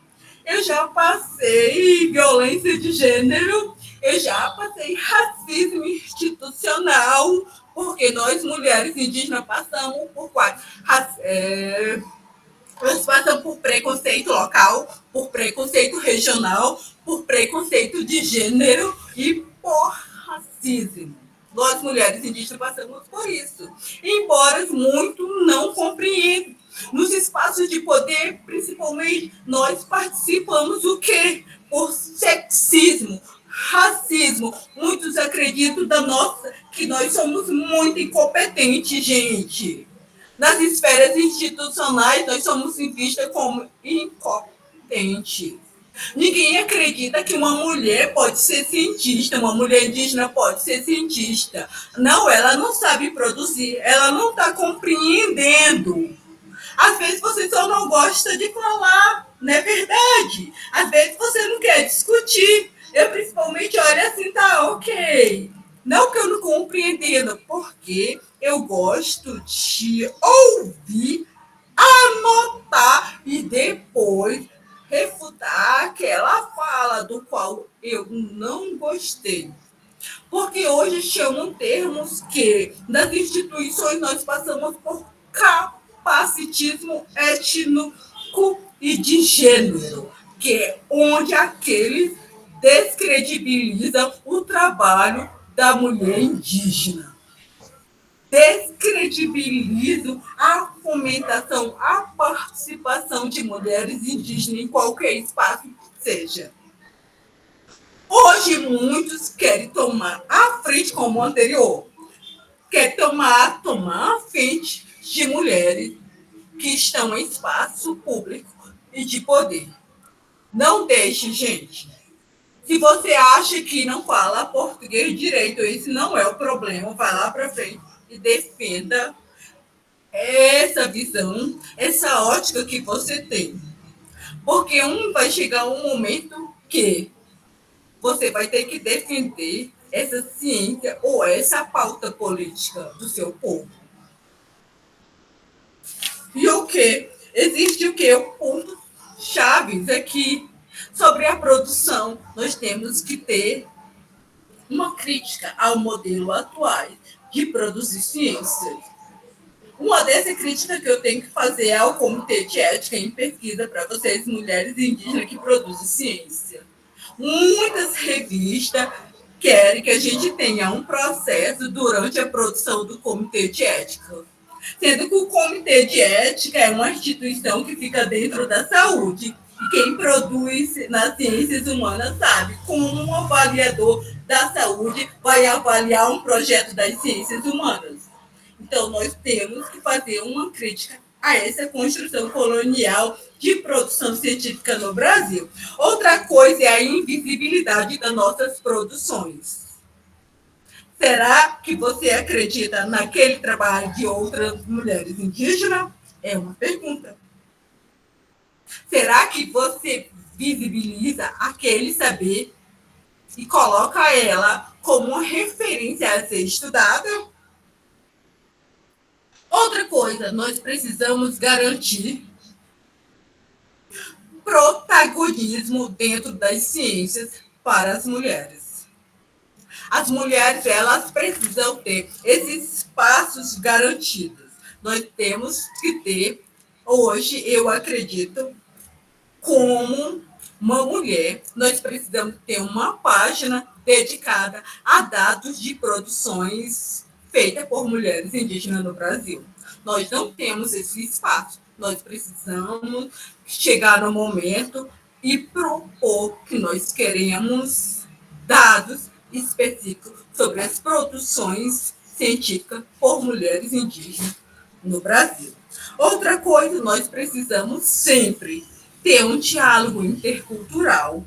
eu já passei violência de gênero, eu já passei racismo institucional, porque nós, mulheres indígenas, passamos por quatro. Elas passam por preconceito local, por preconceito regional, por preconceito de gênero e por racismo. Nós, mulheres indígenas, passamos por isso. Embora muito não compreendam. Nos espaços de poder, principalmente, nós participamos o quê? Por sexismo, racismo. Muitos acreditam que nós somos muito incompetentes, gente. Nas esferas institucionais, nós somos vistas como incompetentes. Ninguém acredita que uma mulher pode ser cientista, uma mulher indígena pode ser cientista. Não, ela não sabe produzir, ela não está compreendendo. Às vezes você só não gosta de falar, não é verdade? Às vezes você não quer discutir. Eu, principalmente, olho assim, tá ok. Não que eu não compreendendo, porque eu gosto de ouvir, anotar e depois refutar aquela fala do qual eu não gostei. Porque hoje chamam termos que nas instituições nós passamos por capacitismo étnico e de gênero, que é onde aqueles descredibilizam o trabalho da mulher indígena. Descredibilizam a fomentação, a participação de mulheres indígenas em qualquer espaço que seja. Hoje, muitos querem tomar a frente, como o anterior, querem tomar a frente de mulheres que estão em espaço público e de poder. Não deixe, gente. Se você acha que não fala português direito, esse não é o problema. Vai lá para frente e defenda essa visão, essa ótica que você tem. Porque vai chegar um momento que você vai ter que defender essa ciência ou essa pauta política do seu povo. E o quê? Existe o quê? O ponto chave aqui sobre a produção. Nós temos que ter uma crítica ao modelo atual de produzir ciência. Uma dessas críticas que eu tenho que fazer é ao Comitê de Ética em Pesquisa para vocês, mulheres indígenas que produzem ciência. Muitas revistas querem que a gente tenha um processo durante a produção do Comitê de Ética. Sendo que o Comitê de Ética é uma instituição que fica dentro da saúde. E quem produz nas ciências humanas sabe como um avaliador da saúde vai avaliar um projeto das ciências humanas. Então, nós temos que fazer uma crítica a essa construção colonial de produção científica no Brasil. Outra coisa é a invisibilidade das nossas produções. Será que você acredita naquele trabalho de outras mulheres indígenas? É uma pergunta. Será que você visibiliza aquele saber e coloca ela como uma referência a ser estudada? Outra coisa, nós precisamos garantir protagonismo dentro das ciências para as mulheres. As mulheres, elas precisam ter esses espaços garantidos. Nós temos que ter, hoje, eu acredito, como uma mulher, nós precisamos ter uma página dedicada a dados de produções feitas por mulheres indígenas no Brasil. Nós não temos esse espaço. Nós precisamos chegar no momento e propor que nós queremos dados específicos sobre as produções científicas por mulheres indígenas no Brasil. Outra coisa, nós precisamos sempre ter um diálogo intercultural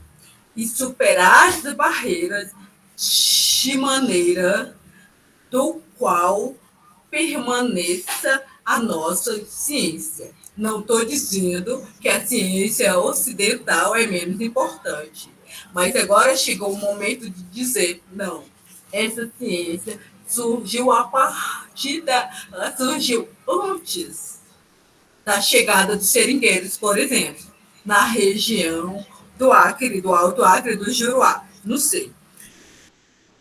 e superar as barreiras de maneira do qual permaneça a nossa ciência. Não estou dizendo que a ciência ocidental é menos importante, mas agora chegou o momento de dizer, não, essa ciência surgiu surgiu antes da chegada dos seringueiros, por exemplo, na região do Acre, do Alto Acre, do Juruá, não sei.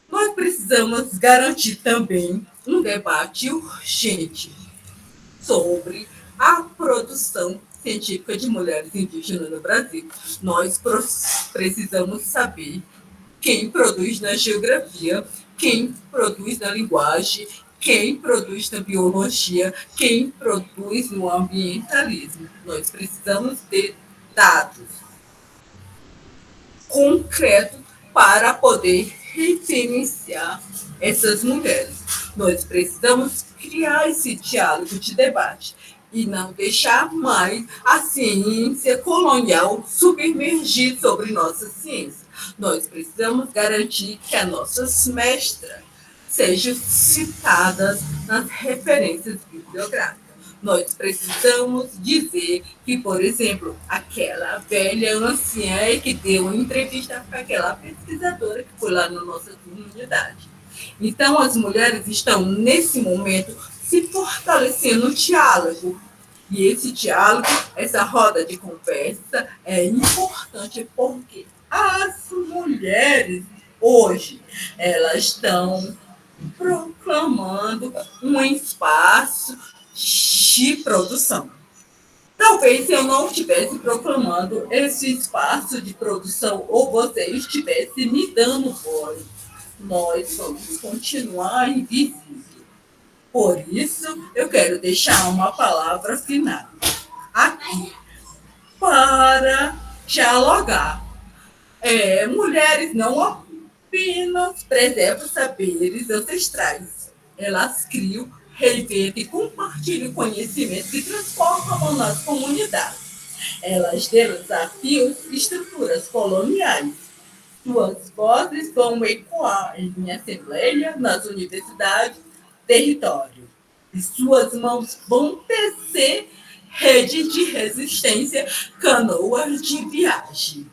Nós precisamos garantir também um debate urgente sobre a produção científica de mulheres indígenas no Brasil. Nós precisamos saber quem produz na geografia, quem produz na linguagem, quem produz na biologia, quem produz no ambientalismo. Nós precisamos ter dados concretos para poder referenciar essas mulheres. Nós precisamos criar esse diálogo de debate e não deixar mais a ciência colonial submergir sobre nossa ciência. Nós precisamos garantir que as nossas mestras sejam citadas nas referências bibliográficas. Nós precisamos dizer que, por exemplo, aquela velha anciã que deu uma entrevista para aquela pesquisadora que foi lá na nossa comunidade. Então, as mulheres estão, nesse momento, se fortalecendo no diálogo. E esse diálogo, essa roda de conversa é importante porque as mulheres, hoje, elas estão proclamando um espaço de produção. Talvez eu não estivesse proclamando esse espaço de produção ou você estivesse me dando voz. Nós vamos continuar invisíveis. Por isso, eu quero deixar uma palavra final aqui para dialogar. Mulheres não apenas preservam saberes ancestrais, elas criam, reinventam e compartilham conhecimento que transformam nas comunidades. Elas desafiam estruturas coloniais. Suas vozes vão ecoar em assembleia, nas universidades, território. E suas mãos vão tecer rede de resistência, canoas de viagem.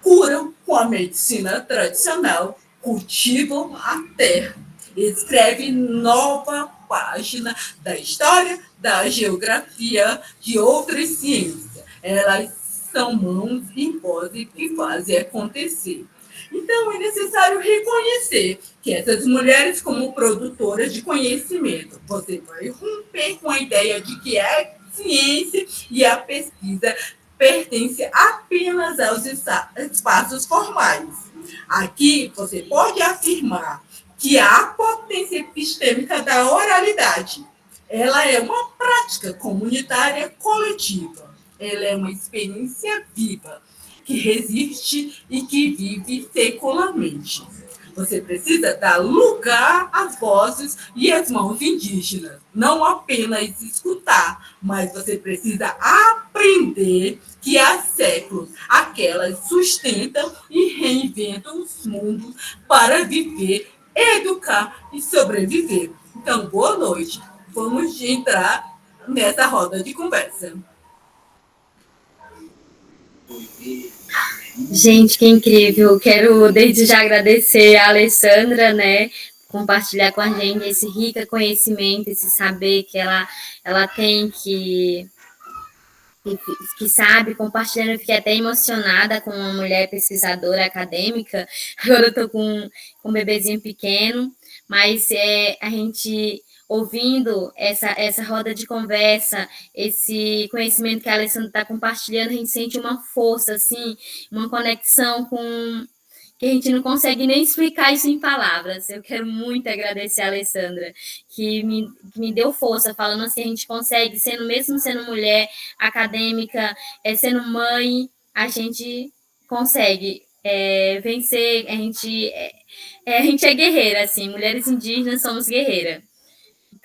Curam com a medicina tradicional, cultivam a terra, escrevem nova página da história, da geografia, de outras ciências. Elas são mãos e vozes que fazem acontecer. Então, é necessário reconhecer que essas mulheres, como produtoras de conhecimento, você vai romper com a ideia de que a ciência e a pesquisa pertencem apenas aos espaços formais. Aqui, você pode afirmar que a potência epistêmica da oralidade, ela é uma prática comunitária coletiva. Ela é uma experiência viva, que resiste e que vive secularmente. Você precisa dar lugar às vozes e às mãos indígenas. Não apenas escutar, mas você precisa aprender que há séculos aquelas sustentam e reinventam os mundos para viver, educar e sobreviver. Então, boa noite. Vamos entrar nessa roda de conversa. Gente, que incrível. Quero desde já agradecer a Alessandra, né, compartilhar com a gente esse rico conhecimento, esse saber que ela tem que sabe, compartilhando. Eu fiquei até emocionada com uma mulher pesquisadora acadêmica. Agora eu estou com um bebezinho pequeno, mas a gente ouvindo essa roda de conversa, esse conhecimento que a Alessandra está compartilhando, a gente sente uma força, assim, uma conexão com que a gente não consegue nem explicar isso em palavras. Eu quero muito agradecer a Alessandra, que me deu força, falando assim, a gente consegue, mesmo sendo mulher acadêmica, sendo mãe, a gente consegue vencer, a gente é guerreira, assim, mulheres indígenas somos guerreiras.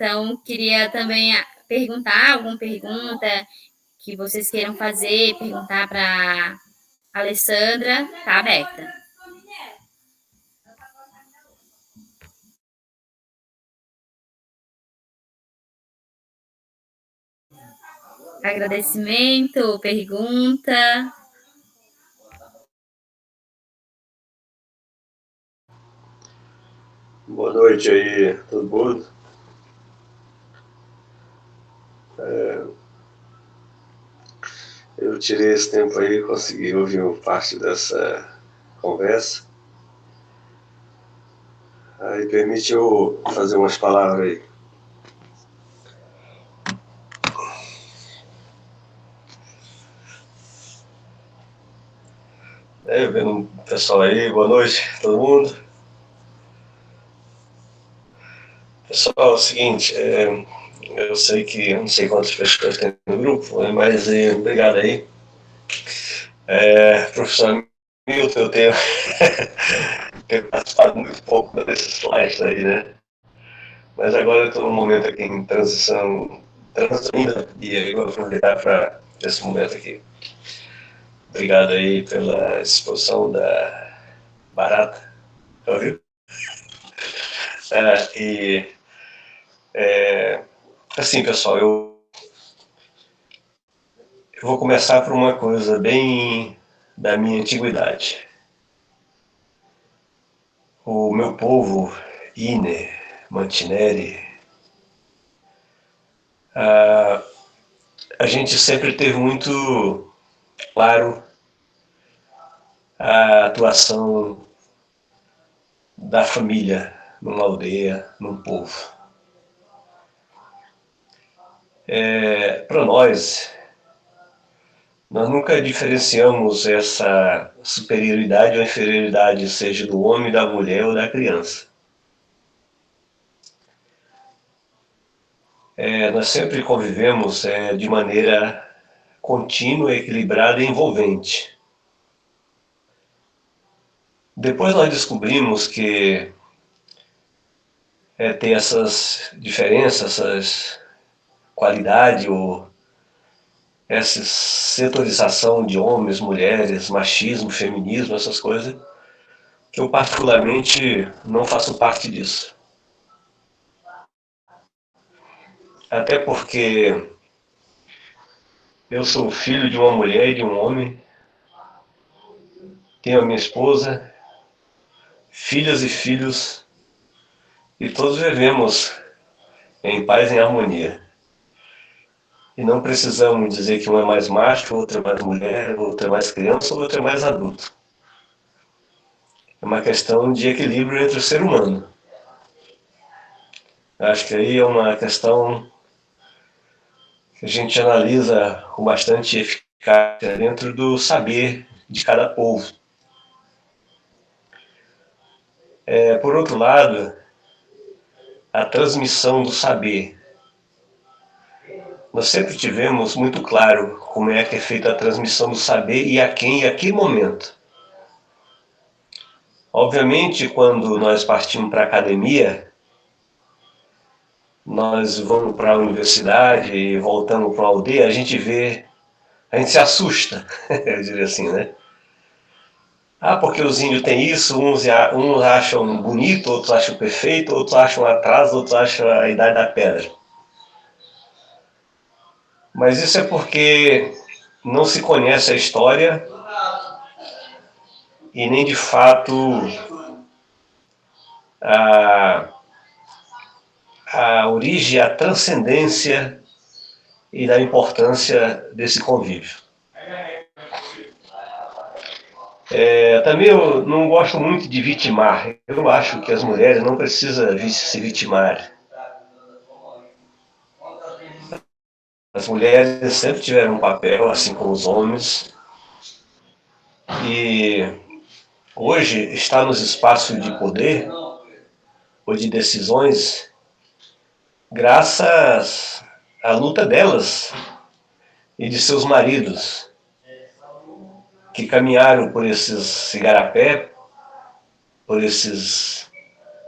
Então, queria também perguntar alguma pergunta que vocês queiram fazer, perguntar para Alessandra, tá aberta. Agradecimento, pergunta. Boa noite aí, todo mundo. Eu tirei esse tempo aí, consegui ouvir parte dessa conversa. Aí permite eu fazer umas palavras aí. Vendo o pessoal aí, boa noite, todo mundo. Pessoal, é o seguinte, eu sei que eu não sei quantas pessoas tem no grupo, mas obrigado aí. Professor Milton, eu tenho, tenho participado muito pouco desses slides aí, né? Mas agora eu estou num momento aqui em transição ainda, e aí eu vou aproveitar para esse momento aqui. Obrigado aí pela exposição da Barata, ouviu? Assim, pessoal, eu vou começar por uma coisa bem da minha antiguidade. O meu povo, Ine, Mantineri, a gente sempre teve muito claro a atuação da família numa aldeia, num povo. Para nós nunca diferenciamos essa superioridade ou inferioridade, seja do homem, da mulher ou da criança. Nós sempre convivemos de maneira contínua, equilibrada e envolvente. Depois nós descobrimos que tem essas diferenças, essas qualidades, ou essa setorização de homens, mulheres, machismo, feminismo, essas coisas, que eu particularmente não faço parte disso. Até porque eu sou filho de uma mulher e de um homem, tenho a minha esposa, filhas e filhos, e todos vivemos em paz e em harmonia. E não precisamos dizer que um é mais macho, outro é mais mulher, outro é mais criança, outro é mais adulto. É uma questão de equilíbrio entre o ser humano. Acho que aí é uma questão que a gente analisa com bastante eficácia dentro do saber de cada povo. Por outro lado, a transmissão do saber. Nós sempre tivemos muito claro como é que é feita a transmissão do saber e a quem e a que momento. Obviamente, quando nós partimos para a academia, nós vamos para a universidade e voltamos para a aldeia, a gente se assusta, eu diria assim, né? Porque os índios têm isso, uns acham bonito, outros acham perfeito, outros acham atraso, outros acham a idade da pedra. Mas isso é porque não se conhece a história e nem de fato a origem, a transcendência e da importância desse convívio. Também eu não gosto muito de vitimar. Eu acho que as mulheres não precisam se vitimar. As mulheres sempre tiveram um papel, assim como os homens, e hoje está nos espaços de poder ou de decisões graças à luta delas e de seus maridos, que caminharam por esses igarapé, por esses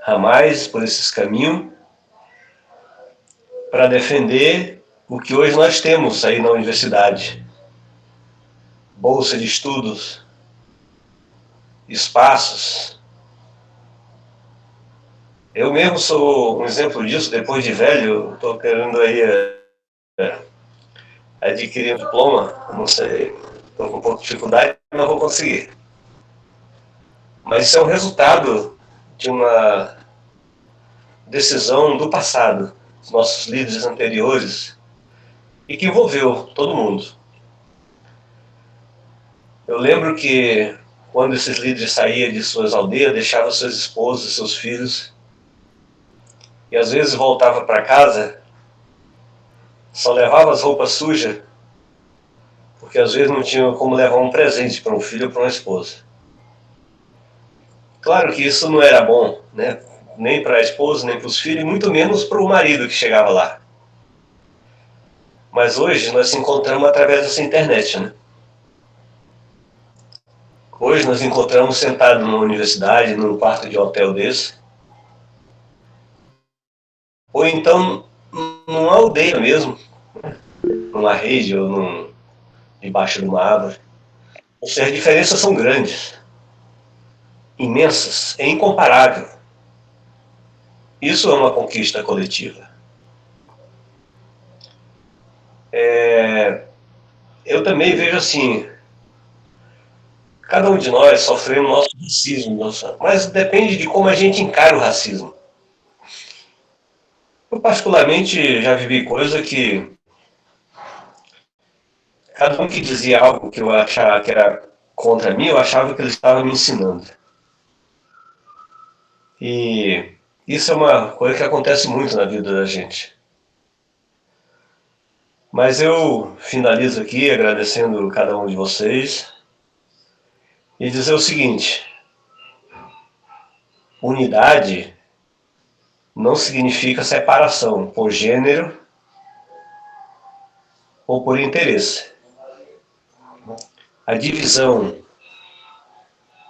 ramais, por esses caminhos, para defender o que hoje nós temos aí na universidade. Bolsa de estudos espaços. Eu mesmo sou um exemplo disso, depois de velho, estou querendo aí adquirir um diploma, não sei, estou com um pouco de dificuldade, mas vou conseguir. Mas isso é um resultado de uma decisão do passado, dos nossos líderes anteriores, e que envolveu todo mundo. Eu lembro que quando esses líderes saíam de suas aldeias, deixavam seus esposos, seus filhos, e às vezes voltava para casa, só levava as roupas sujas, porque às vezes não tinha como levar um presente para um filho ou para uma esposa. Claro que isso não era bom, né? Nem para a esposa, nem para os filhos, e muito menos para o marido que chegava lá. Mas hoje nós nos encontramos através dessa internet, né? Hoje nós nos encontramos sentados numa universidade, num quarto de hotel desse, ou então numa aldeia mesmo, numa rede ou debaixo de uma árvore. Ou seja, as diferenças são grandes, imensas, é incomparável. Isso é uma conquista coletiva. Eu também vejo assim, cada um de nós sofremos nosso racismo, mas depende de como a gente encara o racismo. Eu particularmente já vivi coisa que cada um que dizia algo que eu achava que era contra mim, eu achava que ele estava me ensinando. E isso é uma coisa que acontece muito na vida da gente. Mas eu finalizo aqui agradecendo cada um de vocês e dizer o seguinte: unidade não significa separação por gênero ou por interesse. A divisão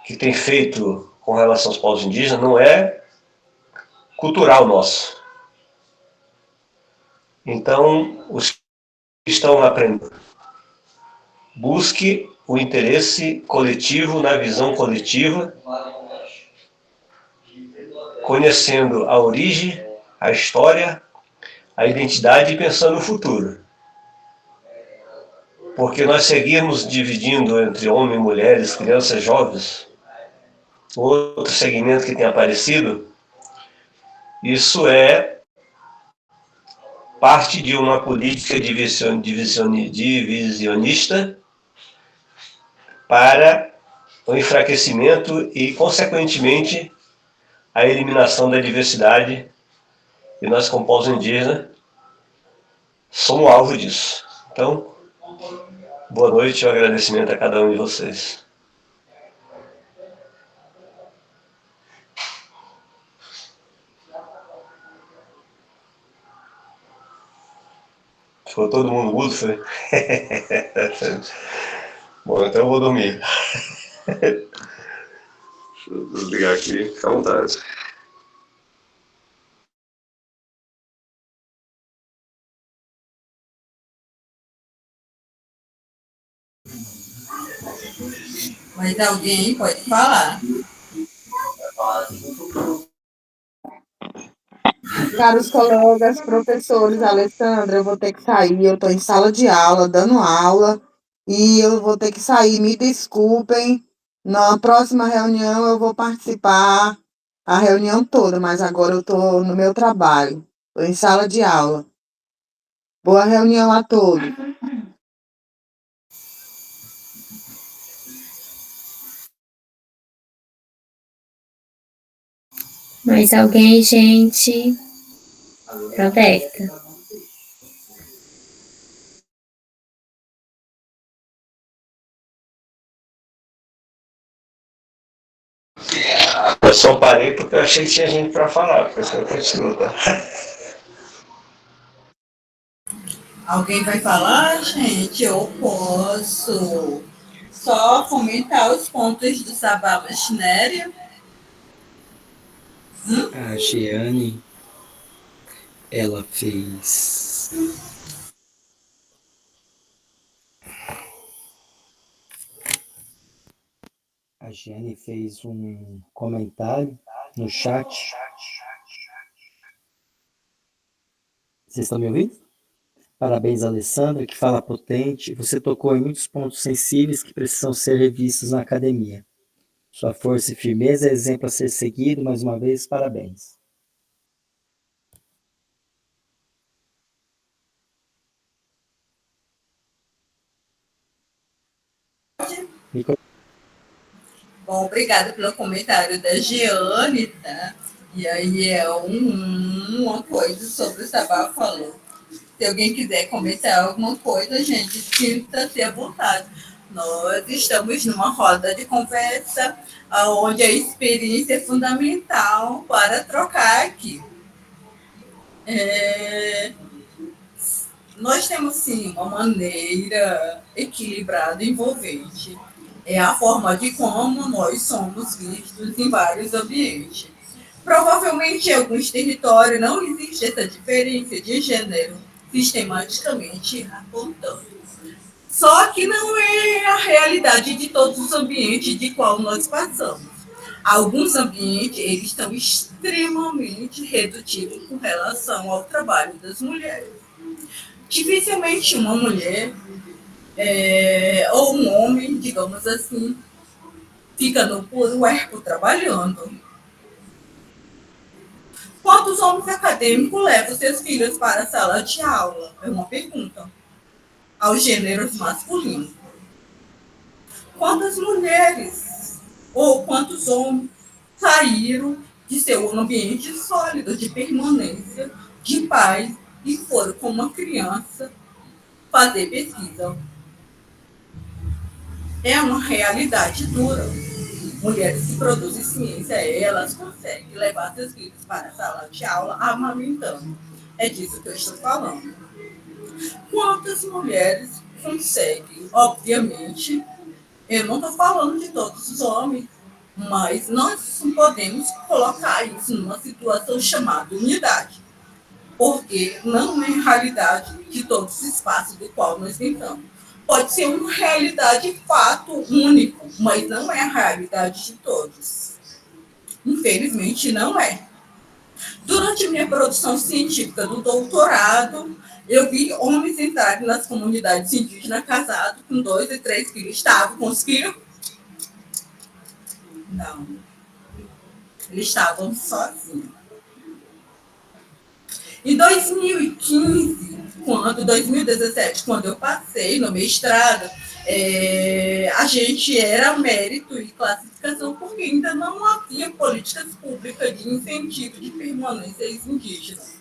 que tem feito com relação aos povos indígenas não é cultural nosso. Então, os que estão aprendendo, busque o interesse coletivo na visão coletiva, conhecendo a origem, a história, a identidade e pensando no futuro. Porque nós seguirmos dividindo entre homens, mulheres, crianças, jovens, outro segmento que tem aparecido, isso é parte de uma política divisionista para o enfraquecimento e, consequentemente, a eliminação da diversidade, e nós, como povos indígenas, somos alvo disso. Então, boa noite e um agradecimento a cada um de vocês. Ficou todo mundo mudo, foi? Bom, então eu vou dormir. Deixa eu desligar aqui, fica à vontade. Mas alguém pode falar. Caros colegas, professores, Alessandra, eu vou ter que sair. Eu estou em sala de aula, dando aula, e eu vou ter que sair. Me desculpem. Na próxima reunião eu vou participar a reunião toda, mas agora eu estou no meu trabalho. Estou em sala de aula. Boa reunião a todos. Mais alguém, gente? Roberta. Eu só parei porque eu achei que tinha gente para falar, por isso que eu continuo, tá? Alguém vai falar, gente? Eu posso só comentar os pontos do Sabá Machinéria. A Jeane, ela fez A Jenny fez um comentário no chat. Vocês estão me ouvindo? Parabéns, Alessandra, que fala potente. Você tocou em muitos pontos sensíveis que precisam ser revistos na academia. Sua força e firmeza é exemplo a ser seguido. Mais uma vez, parabéns. Bom, obrigada pelo comentário da Jeane, tá? E aí é uma coisa sobre o Sabá falou. Se alguém quiser comentar alguma coisa, gente, sinta-se à vontade. Nós estamos numa roda de conversa onde a experiência é fundamental para trocar aqui. Nós temos, sim, uma maneira equilibrada e envolvente. É a forma de como nós somos vistos em vários ambientes. Provavelmente em alguns territórios não existe essa diferença de gênero sistematicamente apontando. Só que não é a realidade de todos os ambientes de qual nós passamos. Alguns ambientes eles estão extremamente redutivos com relação ao trabalho das mulheres. Dificilmente uma mulher ou um homem, digamos assim, fica no puerco trabalhando. Quantos homens acadêmicos levam seus filhos para a sala de aula? É uma pergunta. Aos gêneros masculinos. Quantas mulheres ou quantos homens saíram de seu ambiente sólido de permanência, de paz, e foram com uma criança fazer pesquisa? É uma realidade dura. Mulheres que produzem ciência, elas conseguem levar seus filhos para a sala de aula amamentando. É disso que eu estou falando. Quantas mulheres conseguem, obviamente, eu não estou falando de todos os homens, mas nós não podemos colocar isso numa situação chamada unidade, porque não é realidade de todos os espaços do qual nós tentamos. Pode ser uma realidade, fato único, mas não é a realidade de todos. Infelizmente, não é. Durante minha produção científica do doutorado, eu vi homens entrarem nas comunidades indígenas casados com 2 e 3 filhos. Estavam com os filhos? Não. Eles estavam sozinhos. Em 2015, 2017, quando eu passei no mestrado, a gente era mérito e classificação porque ainda não havia políticas públicas de incentivo de permanências indígenas.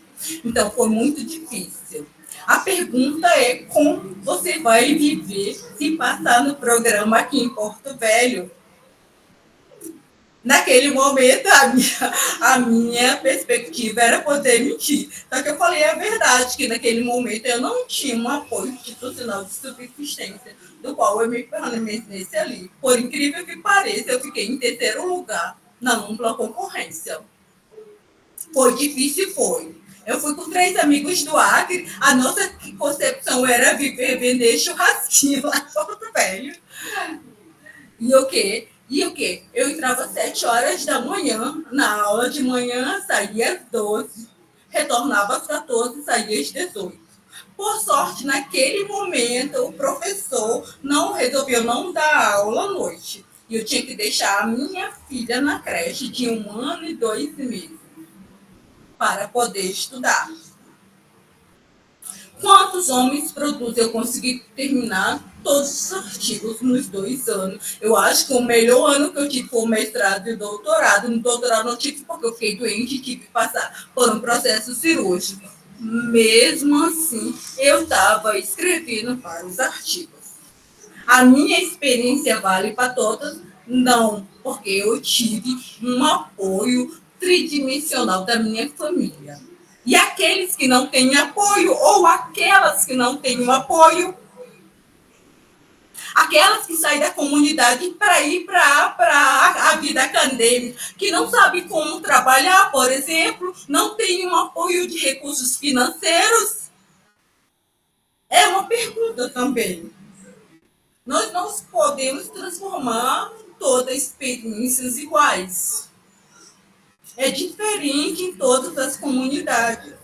Então, foi muito difícil. A pergunta é como você vai viver se passar no programa aqui em Porto Velho. Naquele momento, a minha perspectiva era poder mentir. Só que eu falei a verdade, que naquele momento eu não tinha um apoio institucional de subsistência, do qual eu me permaneci ali. Por incrível que pareça, eu fiquei em 3º lugar na ampla concorrência. Foi difícil, foi. Eu fui com 3 amigos do Acre, a nossa concepção era viver, vender churrasquinho lá em Porto Velho. E o quê? Eu entrava às 7 horas da manhã, na aula de manhã, saía às 12, retornava às 14, saía às 18. Por sorte, naquele momento, o professor resolveu não dar aula à noite. E eu tinha que deixar a minha filha na creche de 1 ano e 2 meses para poder estudar. Quantos homens produzem? Eu consegui terminar todos os artigos nos 2 anos. Eu acho que o melhor ano que eu tive foi o mestrado e doutorado. No doutorado não tive porque eu fiquei doente e tive que passar por um processo cirúrgico. Mesmo assim, eu estava escrevendo vários artigos. A minha experiência vale para todas? Não, porque eu tive um apoio tridimensional da minha família. E aqueles que não têm apoio, ou aquelas que não têm apoio, aquelas que saem da comunidade para ir para a vida acadêmica, que não sabem como trabalhar, por exemplo, não tem um apoio de recursos financeiros, é uma pergunta também. Nós não podemos transformar todas experiências iguais. É diferente em todas as comunidades.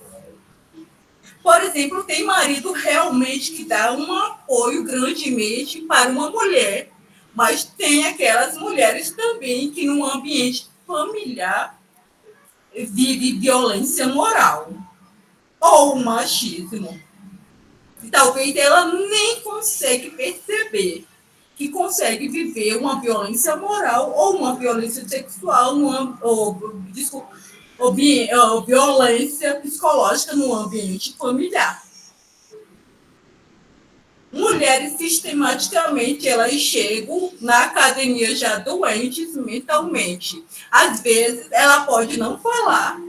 Por exemplo, tem marido realmente que dá um apoio grandemente para uma mulher, mas tem aquelas mulheres também que no ambiente familiar vive violência moral ou machismo. E talvez ela nem consegue perceber que consegue viver uma violência moral ou uma violência sexual, desculpa, ou violência psicológica no ambiente familiar. Mulheres sistematicamente elas chegam na academia já doentes mentalmente. Às vezes ela pode não falar,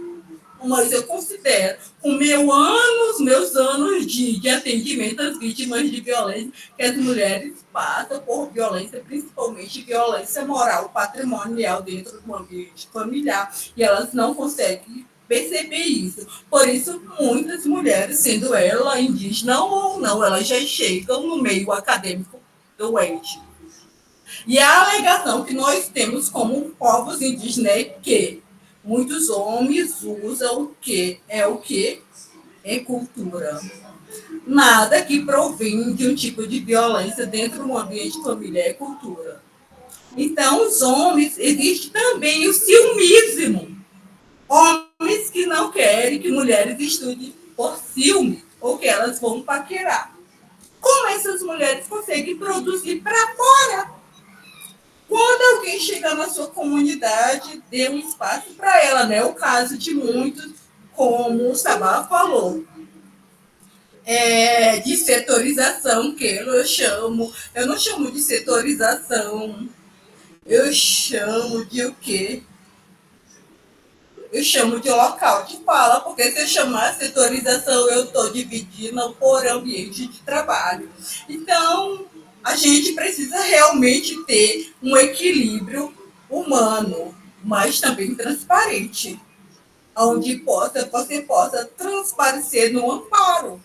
mas eu considero, com meus anos de atendimento às vítimas de violência, que as mulheres passam por violência, principalmente violência moral, patrimonial dentro do ambiente familiar, e elas não conseguem perceber isso. Por isso, muitas mulheres, sendo ela indígena ou não, elas já chegam no meio acadêmico doente. E a alegação que nós temos como povos indígenas é que muitos homens usam o que? É o que? É cultura. Nada que provém de um tipo de violência dentro do ambiente familiar é cultura. Então, os homens, existe também o ciumismo. Homens que não querem que mulheres estudem por ciúme ou que elas vão paquerar. Como essas mulheres conseguem produzir para fora? Quando alguém chega na sua comunidade, dê um espaço para ela, né? O caso de muitos, como o Sabá falou, de setorização, que eu não chamo de setorização, eu chamo de o quê? Eu chamo de local de fala, porque se eu chamar setorização, eu estou dividindo por ambiente de trabalho. Então, a gente precisa realmente ter um equilíbrio humano, mas também transparente, onde você possa transparecer no amparo.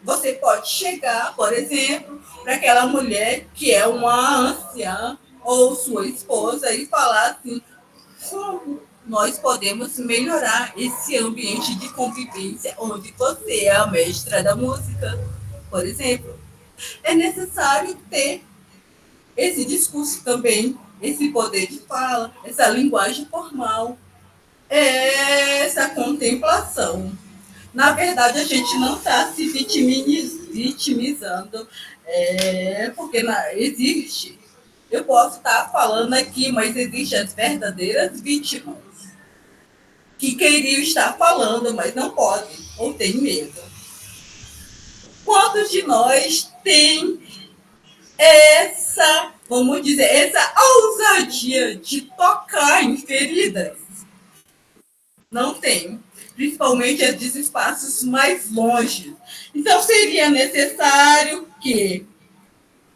Você pode chegar, por exemplo, para aquela mulher que é uma anciã ou sua esposa e falar assim: como nós podemos melhorar esse ambiente de convivência onde você é a mestra da música, por exemplo. É necessário ter esse discurso também, esse poder de fala, essa linguagem formal, essa contemplação. Na verdade, a gente não está se vitimizando, porque existe. Eu posso estar falando aqui, mas existem as verdadeiras vítimas que queriam estar falando, mas não podem, ou têm medo. Quantos de nós tem vamos dizer, essa ousadia de tocar em feridas? Não tem, principalmente esses espaços mais longe. Então, seria necessário que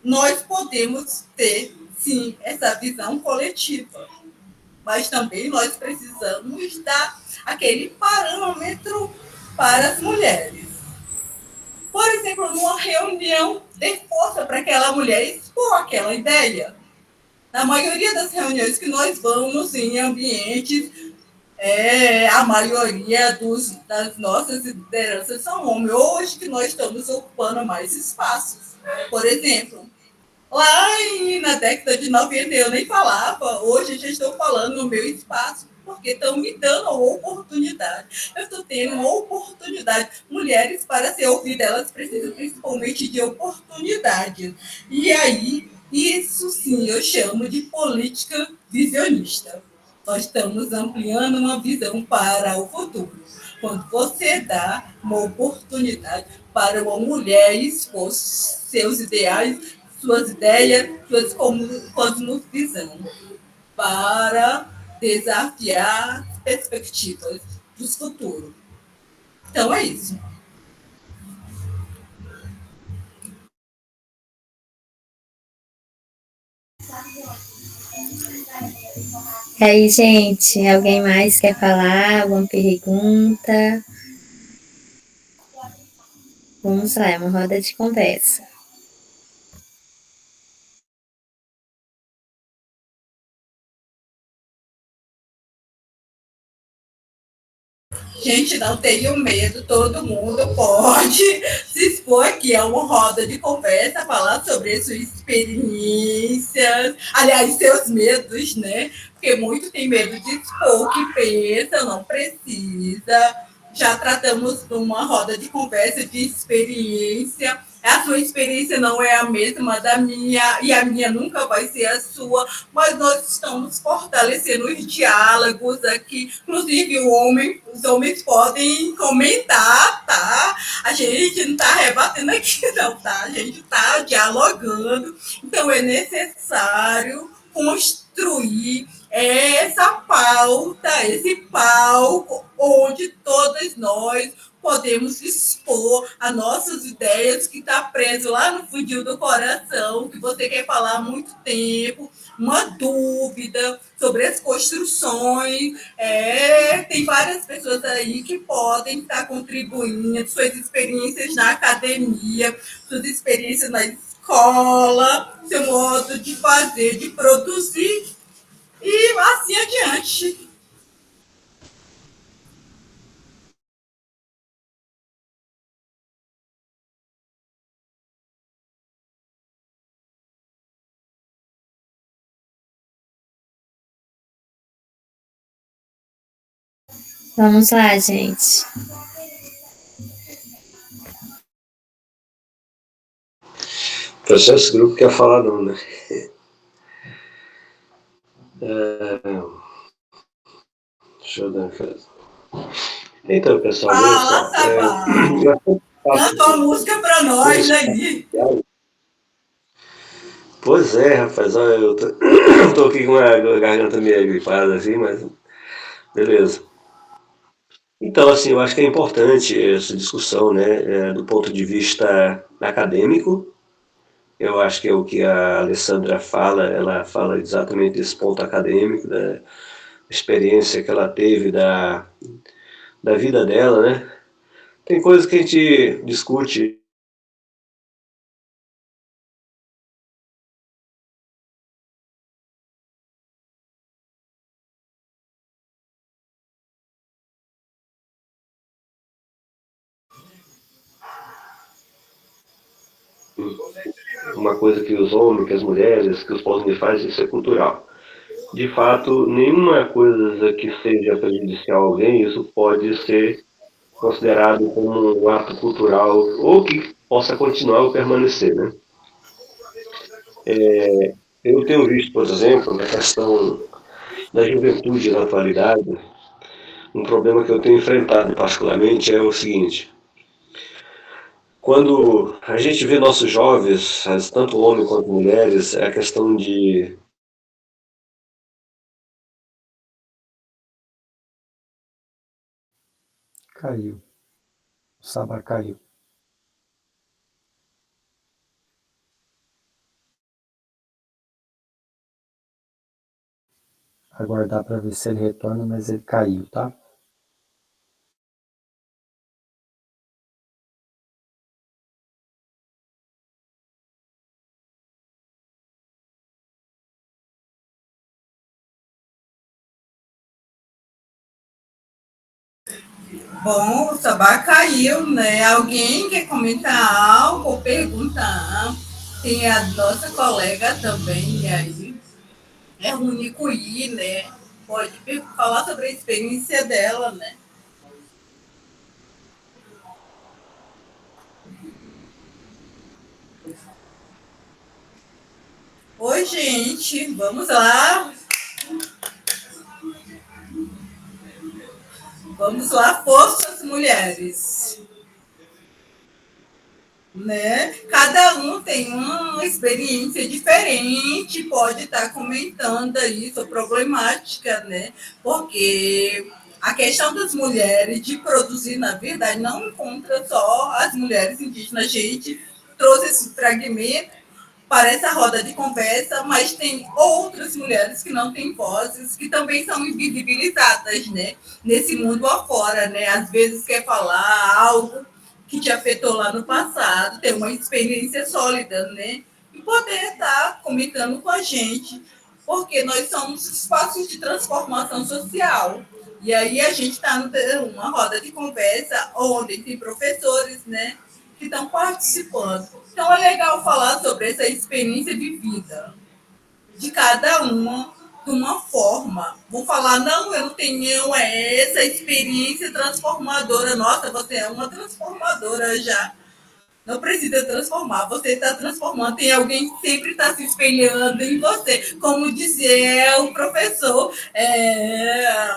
nós podemos ter, sim, essa visão coletiva, mas também nós precisamos dar aquele parâmetro para as mulheres. Por exemplo, numa reunião, ter força para aquela mulher expor aquela ideia. Na maioria das reuniões que nós vamos em ambientes, a maioria das nossas lideranças são homens. Hoje que nós estamos ocupando mais espaços. Por exemplo, lá na década de 90 eu nem falava, hoje eu já estou falando no meu espaço, porque estão me dando a oportunidade. Eu estou tendo uma oportunidade. Mulheres, para ser ouvidas, elas precisam principalmente de oportunidade. E aí, isso sim eu chamo de política visionista. Nós estamos ampliando uma visão para o futuro. Quando você dá uma oportunidade para uma mulher expor seus ideais, suas ideias, suas cosmovisão, para desafiar as perspectivas do futuro. Então, é isso. E aí, gente, alguém mais quer falar? Alguma pergunta? Vamos lá, é uma roda de conversa. Gente, não tenha medo, todo mundo pode se expor aqui. É uma roda de conversa, falar sobre suas experiências, aliás, seus medos, né? Porque muito tem medo de expor o que pensa, não precisa. Já tratamos de uma roda de conversa de experiência. A sua experiência não é a mesma da minha, e a minha nunca vai ser a sua, mas nós estamos fortalecendo os diálogos aqui. Inclusive, os homens podem comentar, tá? A gente não está rebatendo aqui, não, tá? A gente está dialogando. Então, é necessário construir essa pauta, esse palco, onde todas nós podemos expor as nossas ideias que está preso lá no fundinho do coração, que você quer falar há muito tempo, uma dúvida sobre as construções. Tem várias pessoas aí que podem estar contribuindo, suas experiências na academia, suas experiências na escola, seu modo de fazer, de produzir, e assim adiante. Vamos lá, gente. Processo grupo quer falar não, né? Deixa eu dar Então, pessoal, olha só. Canta uma música para nós aí. Pois é, rapaz, olha, eu tô aqui com a garganta meio gripada assim, mas beleza. Então, assim, eu acho que é importante essa discussão, né, do ponto de vista acadêmico. Eu acho que é o que a Alessandra fala, ela fala exatamente desse ponto acadêmico, da experiência que ela teve da vida dela, né? Tem coisas que a gente discute. Uma coisa que os homens, que as mulheres, que os povos fazem, isso é cultural. De fato, nenhuma coisa que seja prejudicial a alguém, isso pode ser considerado como um ato cultural ou que possa continuar ou permanecer, né? Eu tenho visto, por exemplo, na questão da juventude na atualidade, um problema que eu tenho enfrentado particularmente é o seguinte: quando a gente vê nossos jovens, tanto homens quanto mulheres, é a questão de Caiu. O Sabá caiu. Aguardar para ver se ele retorna, mas ele caiu, tá? Bom, o Sabá caiu, né? Alguém quer comentar algo ou perguntar? Tem a nossa colega também aí, é Unicuí, né? Pode falar sobre a experiência dela, né? Oi, gente, vamos lá. Vamos lá, forças mulheres. Né? Cada um tem uma experiência diferente, pode estar comentando aí sua problemática, né? Porque a questão das mulheres de produzir, na verdade, não encontra só as mulheres indígenas. A gente trouxe esse fragmento para essa roda de conversa, mas tem outras mulheres que não têm vozes, que também são invisibilizadas, né? Nesse mundo afora, né? Às vezes quer falar algo que te afetou lá no passado, ter uma experiência sólida, né? E poder estar comentando com a gente, porque nós somos espaços de transformação social. E aí a gente está numa roda de conversa onde tem professores, né, que estão participando. Então é legal falar sobre essa experiência de vida de cada uma de uma forma. Vou falar, não, eu não tenho essa experiência transformadora. Nossa, você é uma transformadora já. Não precisa transformar, você está transformando. Tem alguém que sempre está se espelhando em você. Como dizia o professor,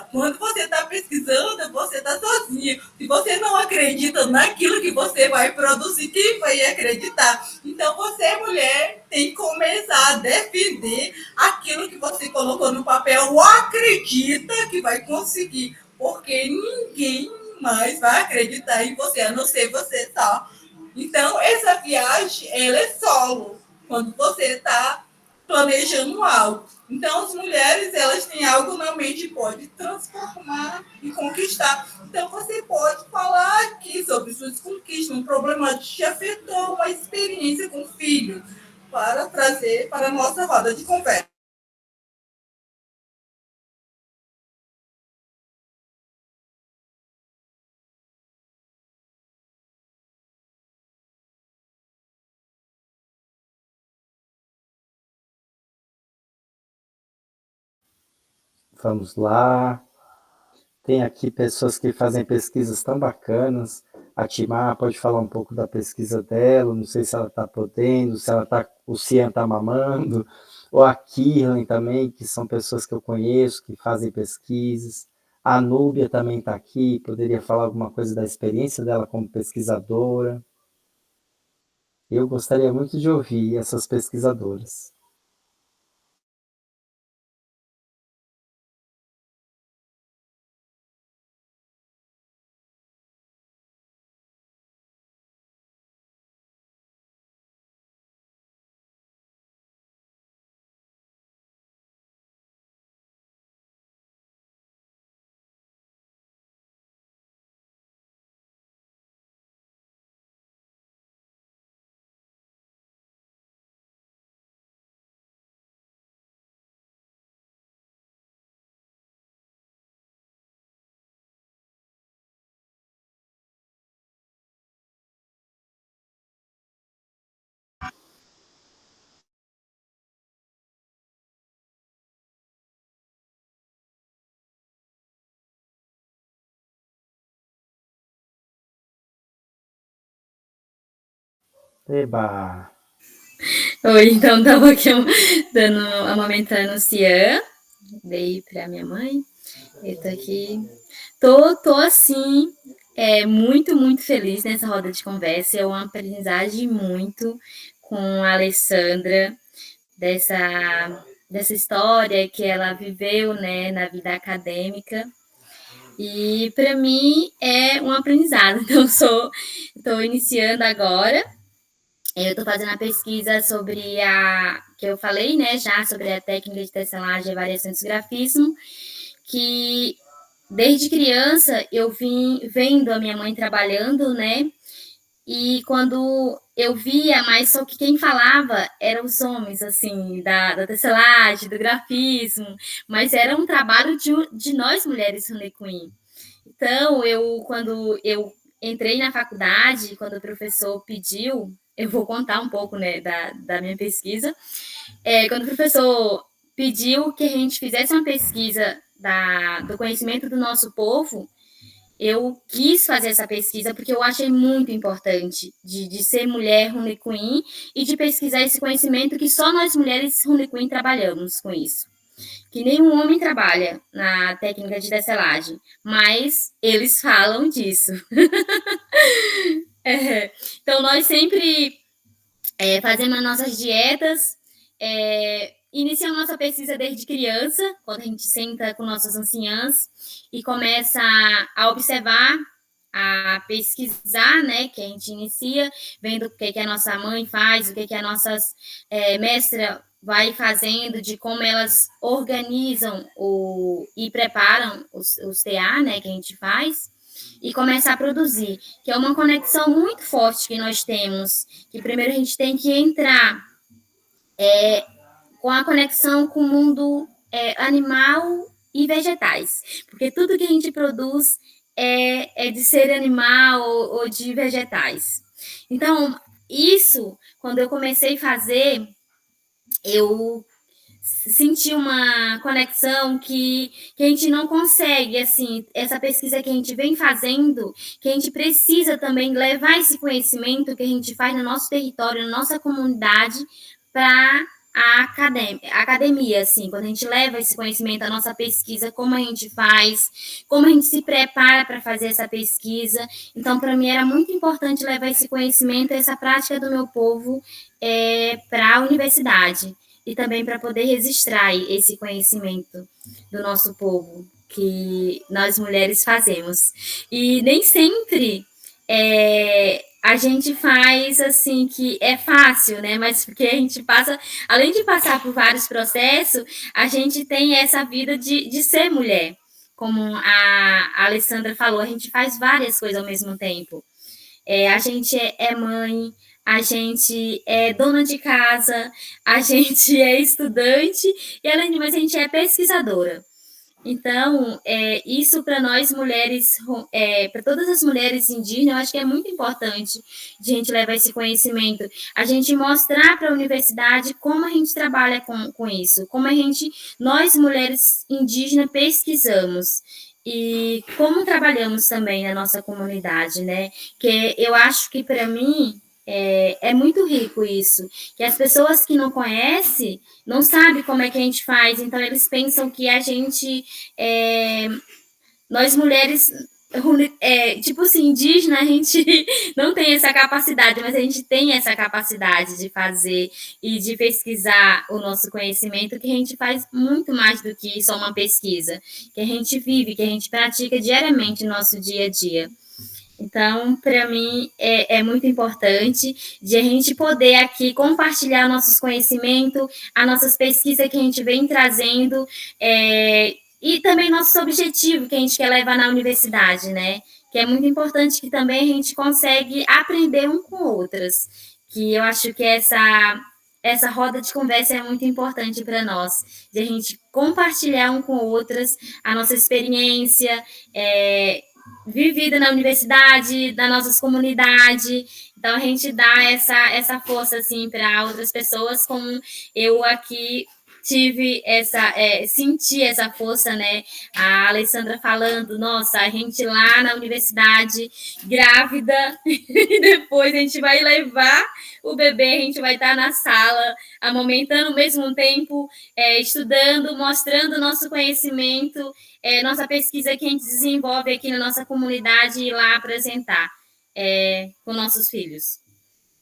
quando você está pesquisando, você está sozinho. Se você não acredita naquilo que você vai produzir, quem vai acreditar? Então, você, mulher, tem que começar a defender aquilo que você colocou no papel ou acredita que vai conseguir. Porque ninguém mais vai acreditar em você, a não ser você só. Então, essa viagem, ela é solo, quando você está planejando algo. Então, as mulheres, elas têm algo na mente, pode transformar e conquistar. Então, você pode falar aqui sobre suas conquistas, um problema que te afetou, uma experiência com filhos, para trazer para a nossa roda de conversa. Vamos lá. Tem aqui pessoas que fazem pesquisas tão bacanas. A Timar pode falar um pouco da pesquisa dela, não sei se ela está podendo, se ela tá, o Cian está mamando, ou a Kirlen também, que são pessoas que eu conheço, que fazem pesquisas. A Núbia também está aqui, poderia falar alguma coisa da experiência dela como pesquisadora. Eu gostaria muito de ouvir essas pesquisadoras. Eba! Oi, então tava aqui amamentando o Cian, dei pra minha mãe. Eu tô aqui. Tô assim, muito, muito feliz nessa roda de conversa. É uma aprendizagem muito com a Alessandra, dessa história que ela viveu, né, na vida acadêmica. E para mim é um aprendizado. Então, estou iniciando agora. Eu estou fazendo a pesquisa sobre que eu falei, né, já sobre a técnica de tecelagem e variação de grafismo, que desde criança eu vim vendo a minha mãe trabalhando, né, e quando eu via, mas só que quem falava eram os homens, assim, da tecelagem, do grafismo, mas era um trabalho de nós mulheres Honey Queen. Então, quando eu entrei na faculdade, quando o professor pediu, eu vou contar um pouco, né, da minha pesquisa, quando o professor pediu que a gente fizesse uma pesquisa do conhecimento do nosso povo, eu quis fazer essa pesquisa porque eu achei muito importante de ser mulher Honey Queen e de pesquisar esse conhecimento que só nós mulheres Honey Queen trabalhamos com isso. Que nenhum homem trabalha na técnica de tecelagem, mas eles falam disso. Então, nós sempre fazemos nossas dietas, iniciamos nossa pesquisa desde criança, quando a gente senta com nossas anciãs e começa a observar, a pesquisar, né, que a gente inicia, vendo o que a nossa mãe faz, o que a nossa mestra vai fazendo, de como elas organizam e preparam os TA, né, que a gente faz, e começar a produzir, que é uma conexão muito forte que nós temos, que primeiro a gente tem que entrar com a conexão com o mundo animal e vegetais, porque tudo que a gente produz é de ser animal ou de vegetais. Então, isso, quando eu comecei a fazer, eu senti uma conexão que a gente não consegue, assim, essa pesquisa que a gente vem fazendo, que a gente precisa também levar esse conhecimento que a gente faz no nosso território, na nossa comunidade, para a academia, assim, quando a gente leva esse conhecimento, a nossa pesquisa, como a gente faz, como a gente se prepara para fazer essa pesquisa. Então, para mim, era muito importante levar esse conhecimento, essa prática do meu povo para a universidade e também para poder registrar esse conhecimento do nosso povo, que nós mulheres fazemos. E nem sempre a gente faz assim que é fácil, né? Mas porque a gente passa, além de passar por vários processos, a gente tem essa vida de ser mulher. Como a Alessandra falou, a gente faz várias coisas ao mesmo tempo. A gente é mãe, a gente é dona de casa, a gente é estudante e, além de mais, a gente é pesquisadora. Então, isso para nós mulheres, para todas as mulheres indígenas, eu acho que é muito importante de a gente levar esse conhecimento, a gente mostrar para a universidade como a gente trabalha com isso, como nós mulheres indígenas pesquisamos e como trabalhamos também na nossa comunidade, né? Que eu acho que para mim é muito rico isso, que as pessoas que não conhecem não sabem como é que a gente faz, então eles pensam que a gente, nós mulheres, tipo assim, indígena, a gente não tem essa capacidade, mas a gente tem essa capacidade de fazer e de pesquisar o nosso conhecimento, que a gente faz muito mais do que só uma pesquisa, que a gente vive, que a gente pratica diariamente no nosso dia a dia. Então, para mim, é muito importante de a gente poder aqui compartilhar nossos conhecimentos, as nossas pesquisas que a gente vem trazendo, e também nossos objetivos que a gente quer levar na universidade, né? Que é muito importante que também a gente consegue aprender um com outras. Que eu acho que essa roda de conversa é muito importante para nós, de a gente compartilhar um com outras a nossa experiência, vivida na universidade, das nossas comunidades. Então, a gente dá essa força, assim, para outras pessoas, como eu aqui tive senti essa força, né? A Alessandra falando, nossa, a gente lá na universidade, grávida, e depois a gente vai levar o bebê, a gente vai estar na sala, amamentando ao mesmo tempo, estudando, mostrando o nosso conhecimento, nossa pesquisa que a gente desenvolve aqui na nossa comunidade e ir lá apresentar com nossos filhos.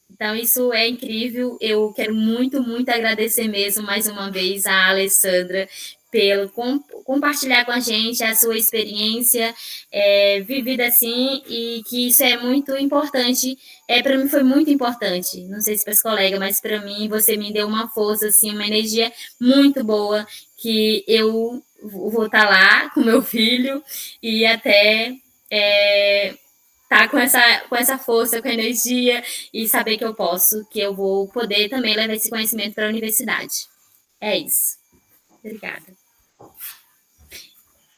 Então, isso é incrível. Eu quero muito, muito agradecer mesmo, mais uma vez, a Alessandra pelo compartilhar com a gente a sua experiência vivida assim, e que isso é muito importante. Para mim foi muito importante, não sei se para os colegas, mas para mim você me deu uma força, assim, uma energia muito boa, que eu vou estar lá com meu filho e até tá com essa força, com energia, e saber que eu vou poder também levar esse conhecimento para a universidade. É isso. Obrigada.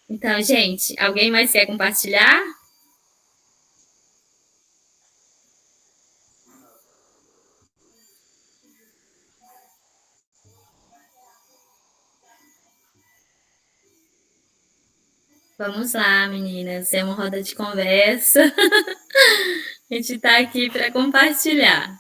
Então, gente, alguém mais quer compartilhar? Vamos lá, meninas. É uma roda de conversa. A gente está aqui para compartilhar.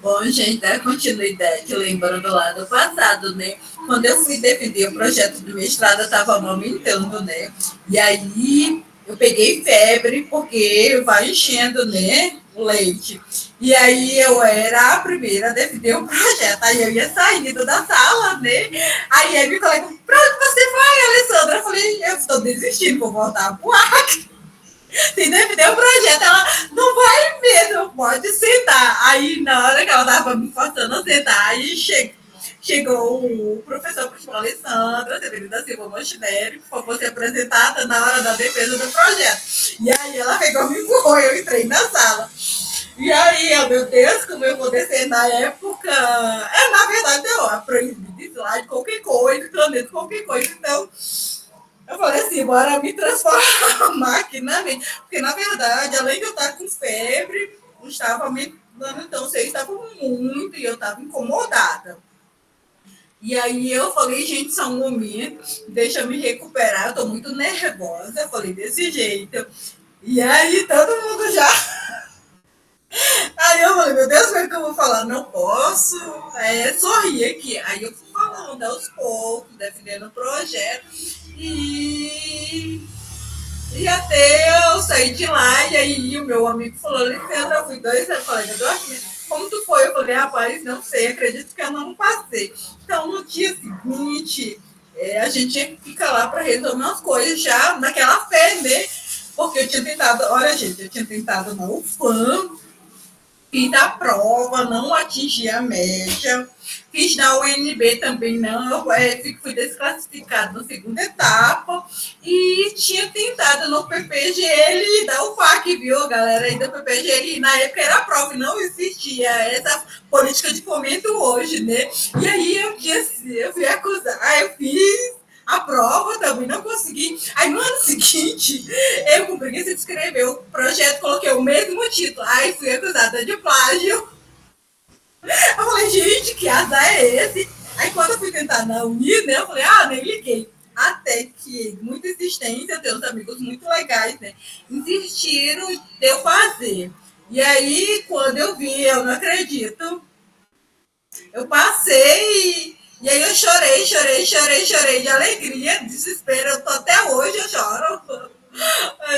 Bom, gente, dá continuidade, lembrando lá do passado, né? Quando eu fui defender o projeto de mestrado, eu estava amamentando, né? E aí eu peguei febre, porque vai enchendo, né? O leite. E aí eu era a primeira a defender o projeto. Aí eu ia saindo da sala, né? Aí a minha colega, pra onde você vai, Alessandra? Eu falei, eu estou desistindo, vou voltar pro Acre. Se defender o projeto, ela não vai mesmo, pode sentar. Aí, na hora que ela estava me forçando a sentar, aí chegou o professor puxou a Alessandra, Severino da Silva Montenegro, para você apresentada na hora da defesa do projeto. E aí ela pegou, me empurrou, eu entrei na sala. E aí, oh, meu Deus, como eu vou descer na época? Na verdade, eu aprendi de slide, qualquer coisa, caneta, qualquer coisa. Então, eu falei assim, bora me transformar aqui na mente. Porque, na verdade, além de eu estar com febre, eu estava me dando, então, vocês estavam muito e eu estava incomodada. E aí eu falei, gente, só um momento, deixa eu me recuperar, eu tô muito nervosa. Eu falei desse jeito. E aí todo mundo já. Aí eu falei, meu Deus, como é que eu vou falar? Não posso sorrir aqui. Aí eu fui falando aos poucos, defendendo o projeto. E até eu sair de lá, e aí o meu amigo falou, licença, eu fui 2 anos, falei, como tu foi? Eu falei, rapaz, não sei, acredito que eu não passei. Então, no dia seguinte, a gente fica lá para resolver umas coisas já naquela fé, né? Porque eu tinha tentado, olha, gente, eu tinha tentado na UFAM, fiz a prova, não atingi a média. Fiz na UNB também não, fui desclassificado na segunda etapa. E tinha tentado no PPGL da UFAC, viu, galera? Aí do PPGL, na época era prova, não existia essa política de fomento hoje, né? E aí eu fui acusar, eu fiz a prova também, não consegui. Aí no ano seguinte, eu com preguiça de escrever o projeto, coloquei o mesmo título. Aí fui acusada de plágio. Eu falei, gente, que azar é esse? Aí quando eu fui tentar na Uni, né, eu falei, nem liguei. Até que, muita insistência, eu tenho uns amigos muito legais, né, insistiram de eu fazer. E aí, quando eu vi, eu não acredito, eu passei e aí eu chorei de alegria, desespero. Eu tô até hoje, eu choro.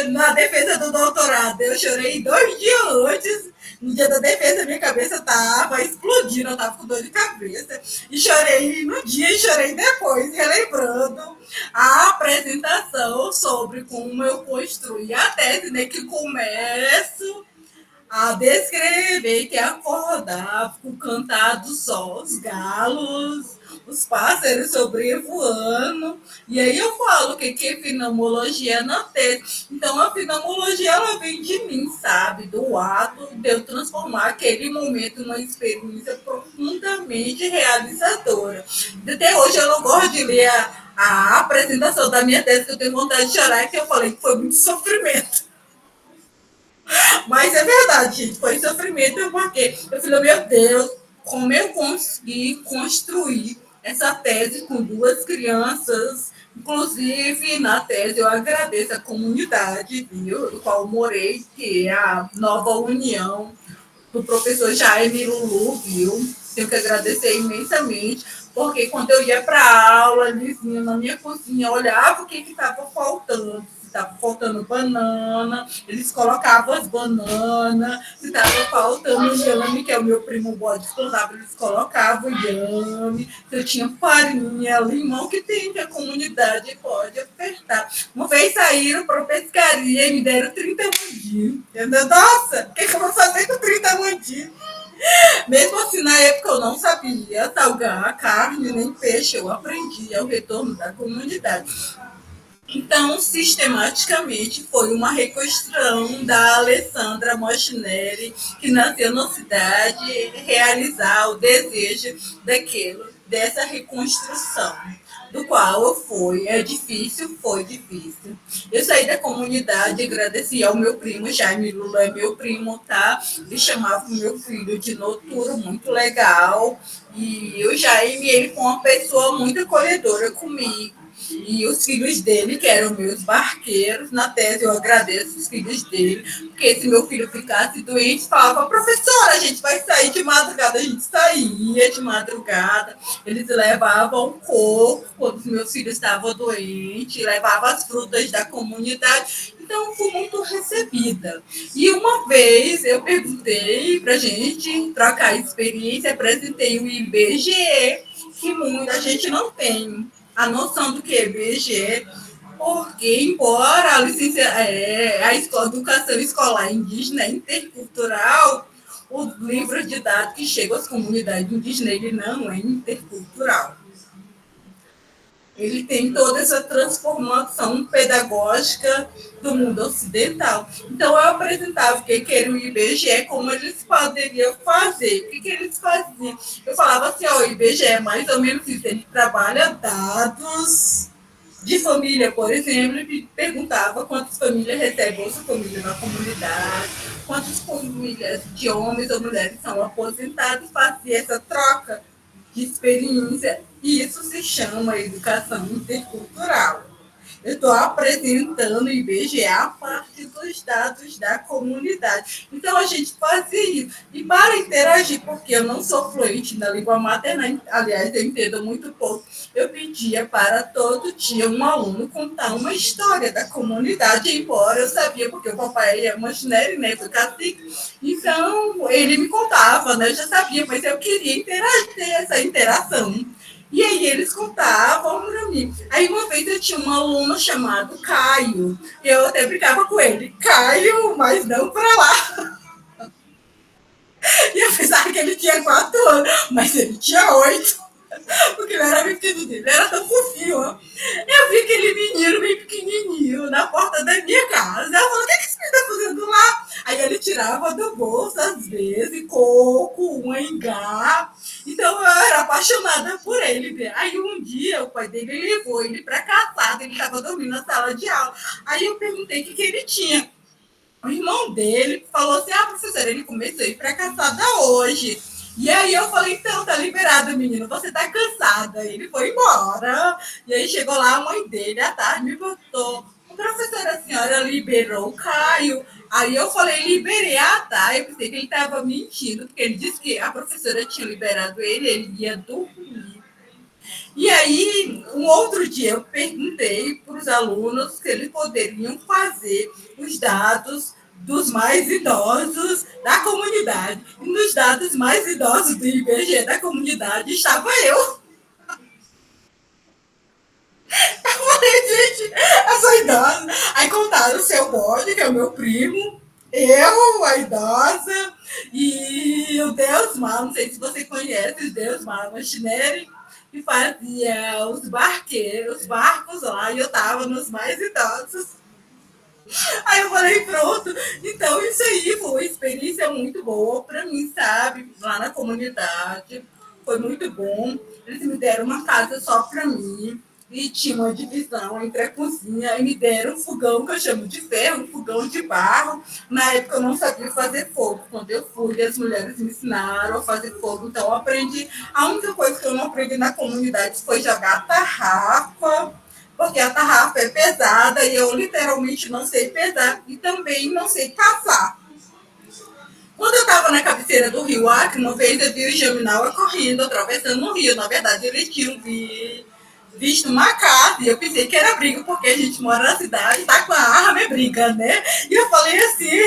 Na defesa do doutorado, eu chorei 2 dias antes. No dia da defesa, minha cabeça tava explodindo, eu tava com dor de cabeça. E chorei no dia e chorei depois, relembrando a apresentação sobre como eu construí a tese, né? Que começo a descrever que acordava com o cantar do sol, os galos, os pássaros sobrevoando. E aí eu falo que fenomenologia não tem. Então a fenomenologia ela vem de mim, sabe? Do ato de eu transformar aquele momento numa experiência profundamente realizadora. Até hoje eu não gosto de ler a apresentação da minha tese, que eu tenho vontade de chorar, que eu falei que foi muito sofrimento. Mas é verdade, gente, foi sofrimento, eu marquei. Eu falei, meu Deus, como eu consegui construir essa tese com 2 crianças. Inclusive, na tese, eu agradeço a comunidade, viu, do qual eu morei, que é a Nova União, do professor Jaime Lulu, viu? Tenho que agradecer imensamente, porque quando eu ia para a aula, eles vinham na minha cozinha, olhava o que estava faltando. Se estava faltando banana, eles colocavam as bananas. Se estava faltando inhame, que é o meu primo bode explosava, eles colocavam inhame. Se eu tinha farinha, limão, que tem que a comunidade pode ofertar. Uma vez saíram para pescaria e me deram 30 mandinhos. Nossa, o que eu vou fazer com 30 mandinhos? Mesmo assim, na época eu não sabia salgar carne nem peixe, eu aprendi ao retorno da comunidade. Então, sistematicamente, foi uma reconstrução da Alessandra Mochinelli, que nasceu na cidade, realizar o desejo dessa reconstrução, do qual foi difícil. Eu saí da comunidade, agradeci ao meu primo, Jaime Lula é meu primo, tá? Ele chamava o meu filho de Noturno, muito legal. E o Jaime, ele foi uma pessoa muito acolhedora comigo. E os filhos dele, que eram meus barqueiros, na tese eu agradeço os filhos dele, porque se meu filho ficasse doente, falava, professora, a gente vai sair de madrugada, a gente saía de madrugada, eles levavam coco quando os meus filhos estavam doentes, levavam as frutas da comunidade, então fui muito recebida. E uma vez eu perguntei pra gente trocar experiência, apresentei o IBGE, que muita gente não tem a noção do que é IBGE, porque, embora a educação escolar indígena intercultural, o livro didático que chega às comunidades indígenas, ele não é intercultural. ele tem toda essa transformação pedagógica do mundo ocidental. Então, eu apresentava o que era o IBGE, como eles poderiam fazer, o que eles faziam. Eu falava assim, ó, o IBGE é mais ou menos isso, ele trabalha dados de família, por exemplo, e perguntava quantas famílias recebem Bolsa Família na comunidade, quantas famílias de homens ou mulheres são aposentados, fazia essa troca de experiência, e isso se chama educação intercultural. Eu estou apresentando o IBGE a partir dos dados da comunidade. Então, a gente fazia isso. E para interagir, porque eu não sou fluente na língua materna, aliás, eu entendo muito pouco, eu pedia para todo dia um aluno contar uma história da comunidade, embora eu sabia, porque o papai é machinero, né, foi cacique, então ele me contava, né, eu já sabia, mas eu queria interagir, ter essa interação. E aí eles contavam para mim. Aí uma vez eu tinha um aluno chamado Caio. Eu até brincava com ele, Caio, mas não para lá. E apesar que ele tinha 4 anos, mas ele tinha 8. Porque ele era vestido dele, era tão fofinho. Ó. Eu vi aquele menino bem pequenininho na porta da minha casa. Eu falei, o que esse menino está fazendo lá? Aí ele tirava do bolso, às vezes, coco, um engá. Então eu era apaixonada por ele. Aí um dia o pai dele levou ele para caçada, ele estava dormindo na sala de aula. Aí eu perguntei o que ele tinha. O irmão dele falou assim, professora, ele começou a ir para caçada hoje. E aí eu falei, então, tá liberado, menino, você tá cansada. Ele foi embora. E aí chegou lá a mãe dele, à tarde, me botou. Professora, a senhora liberou o Caio? Aí eu falei, liberei. Tá. Eu pensei que ele estava mentindo, porque ele disse que a professora tinha liberado ele ia dormir. E aí, um outro dia, eu perguntei para os alunos se eles poderiam fazer os dados dos mais idosos da comunidade. E nos dados mais idosos do IBGE da comunidade estava eu. Eu falei, gente, eu sou idosa. Aí contaram o seu bode, que é o meu primo, eu, a idosa, e o Deus Mar, não sei se você conhece o Deus Mar Machineri, que fazia os barcos lá, e eu estava nos mais idosos. Aí eu falei, pronto. Então, isso aí foi uma experiência muito boa para mim, sabe? Lá na comunidade. Foi muito bom. Eles me deram uma casa só para mim. E tinha uma divisão entre a cozinha. E me deram um fogão, que eu chamo de ferro, um fogão de barro. Na época eu não sabia fazer fogo. Quando eu fui, as mulheres me ensinaram a fazer fogo. Então eu aprendi. A única coisa que eu não aprendi na comunidade foi jogar tarrafa, porque a tarrafa é pesada e eu literalmente não sei pesar e também não sei caçar. Quando eu estava na cabeceira do rio Acre, uma vez eu vi o Jaminawa correndo, atravessando o rio. Na verdade, eles tinham visto uma casa e eu pensei que era briga, porque a gente mora na cidade, tá com a arma, é briga, né? E eu falei assim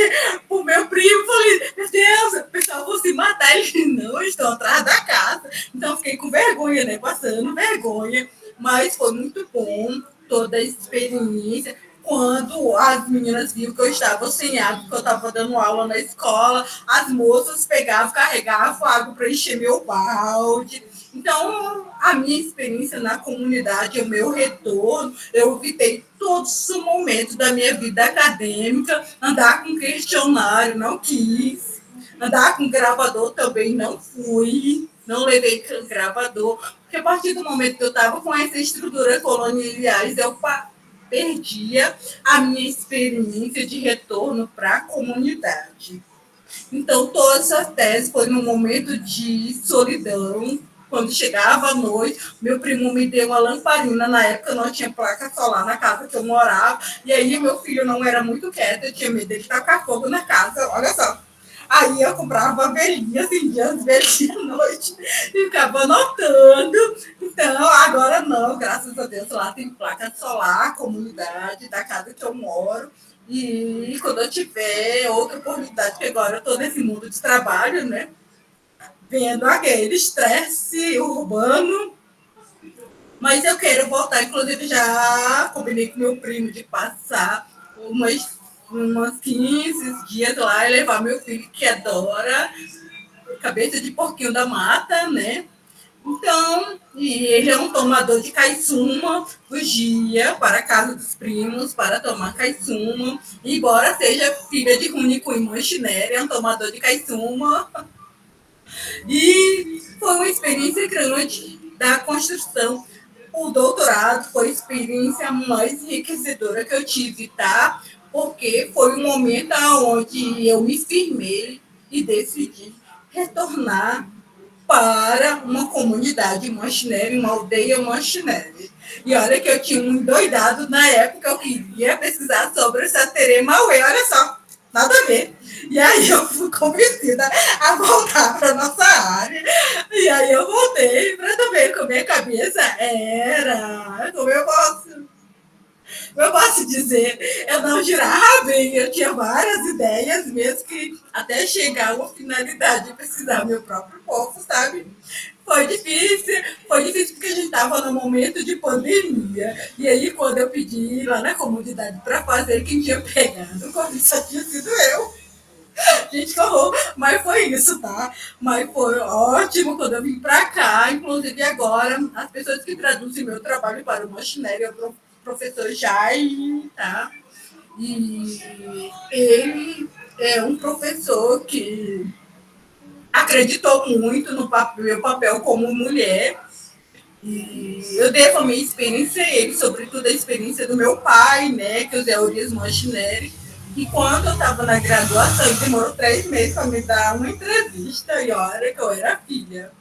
pro meu primo, falei, meu Deus, o pessoal vão se matar. Eles não estão atrás da casa. Então eu fiquei com vergonha, né? Passando vergonha. Mas foi muito bom toda a experiência. Quando as meninas viram que eu estava sem água, que eu estava dando aula na escola, as moças pegavam, carregavam água para encher meu balde. Então, a minha experiência na comunidade, o meu retorno, eu evitei todos os momentos da minha vida acadêmica, andar com questionário, não quis, andar com gravador também não fui, não levei gravador, porque a partir do momento que eu estava com essa estrutura coloniais, eu perdia a minha experiência de retorno para a comunidade. Então, toda essa tese foi num momento de solidão. Quando chegava a noite, meu primo me deu uma lamparina. Na época não tinha placa solar na casa que eu morava. E aí meu filho não era muito quieto, eu tinha medo dele tacar fogo na casa. Olha só. Aí eu comprava velhinha, acendia as velhinhas à noite e ficava anotando. Então, agora não, graças a Deus, lá tem placa solar, comunidade da casa que eu moro. E quando eu tiver outra oportunidade, porque agora eu estou nesse mundo de trabalho, né? Vendo aquele estresse urbano. Mas eu quero voltar, inclusive já combinei com meu primo de passar umas 15 dias lá e levar meu filho, que adora cabeça de porquinho da mata, né? Então, e ele é um tomador de caiçuma, fugia para a casa dos primos para tomar caiçuma, embora seja filha de Runico e Manchineri, é um tomador de caiçuma. E foi uma experiência grande da construção. O doutorado foi a experiência mais enriquecedora que eu tive, tá? Porque foi um momento onde eu me firmei e decidi retornar para uma comunidade Manchineri, uma aldeia Manchineri. E olha que eu tinha um endoidado na época, eu queria pesquisar sobre o Satere Mauê, olha só, nada a ver. E aí eu fui convencida a voltar para nossa área. E aí eu voltei para tu ver como minha cabeça era, como eu posso dizer, eu não girava bem, eu tinha várias ideias, mesmo que até chegar a uma finalidade de pesquisar meu próprio povo, sabe? Foi difícil porque a gente estava num momento de pandemia. E aí, quando eu pedi lá na comunidade para fazer, quem tinha pegado o Covid só tinha sido eu. Gente, que horror. Mas foi isso, tá? Mas foi ótimo quando eu vim para cá. Inclusive, agora, as pessoas que traduzem meu trabalho para o Machinelli é o professor Jair, tá? E ele é um professor que acreditou muito no meu papel como mulher. E eu devo a minha experiência a ele, sobretudo a experiência do meu pai, né, que é o Zé Urias Manchineri. E quando eu estava na graduação, ele demorou 3 meses para me dar uma entrevista, e olha que eu era filha.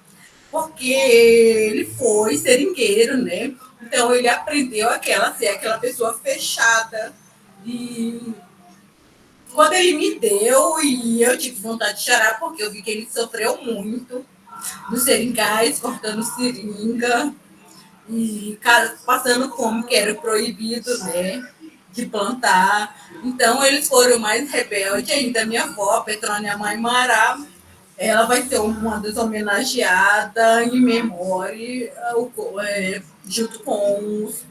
Porque ele foi seringueiro, né? Então ele aprendeu a ser aquela pessoa fechada. E quando ele me deu, e eu tive vontade de chorar, porque eu vi que ele sofreu muito dos seringais, cortando seringa e passando fome, que era proibido, né, de plantar. Então, eles foram mais rebeldes ainda. Minha avó, Petrônia Mãe Mará, ela vai ser uma das homenageadas em memória, junto com os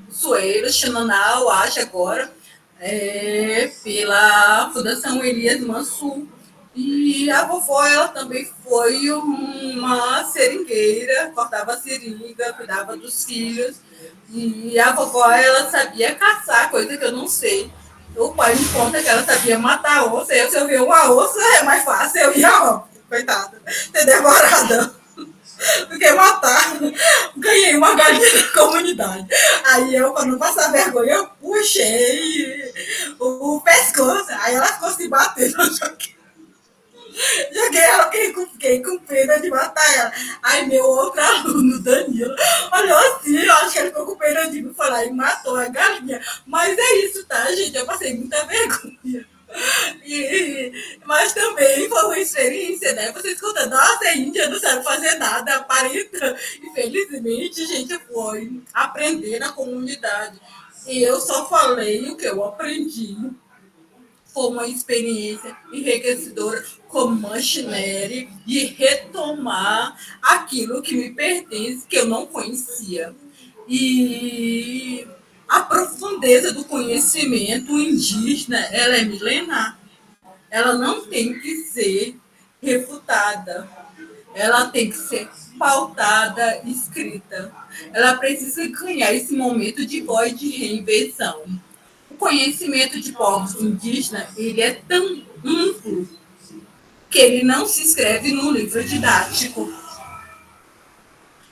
Sueiros, Xananá, eu acho agora, pela Fundação Elias Mansur. E a vovó, ela também foi uma seringueira, cortava seringa, cuidava dos filhos. E a vovó, ela sabia caçar, coisa que eu não sei. O pai me conta que ela sabia matar onça. Se eu ver uma onça, é mais fácil eu ir a coitada, ser devorada do que matar. Ganhei uma galinha da comunidade. Aí eu, para não passar vergonha, eu puxei o pescoço. Aí ela ficou se batendo. Joguei ela, fiquei com pena de matar ela. Aí meu outro aluno, Danilo, olhou assim, eu acho que ele ficou com pena de me falar e matou a galinha. Mas é isso, tá, gente? Eu passei muita vergonha. Mas também foi uma experiência, né? Você escuta, nossa, a Índia não sabe fazer nada, aparenta. Infelizmente, a gente foi aprender na comunidade. E eu só falei o que eu aprendi. Foi uma experiência enriquecedora como Manchineri de retomar aquilo que me pertence, que eu não conhecia. E a profundeza do conhecimento indígena, ela é milenar. Ela não tem que ser refutada. Ela tem que ser pautada, escrita. Ela precisa ganhar esse momento de voz de reinvenção. O conhecimento de povos indígenas, ele é tão amplo que ele não se escreve num livro didático.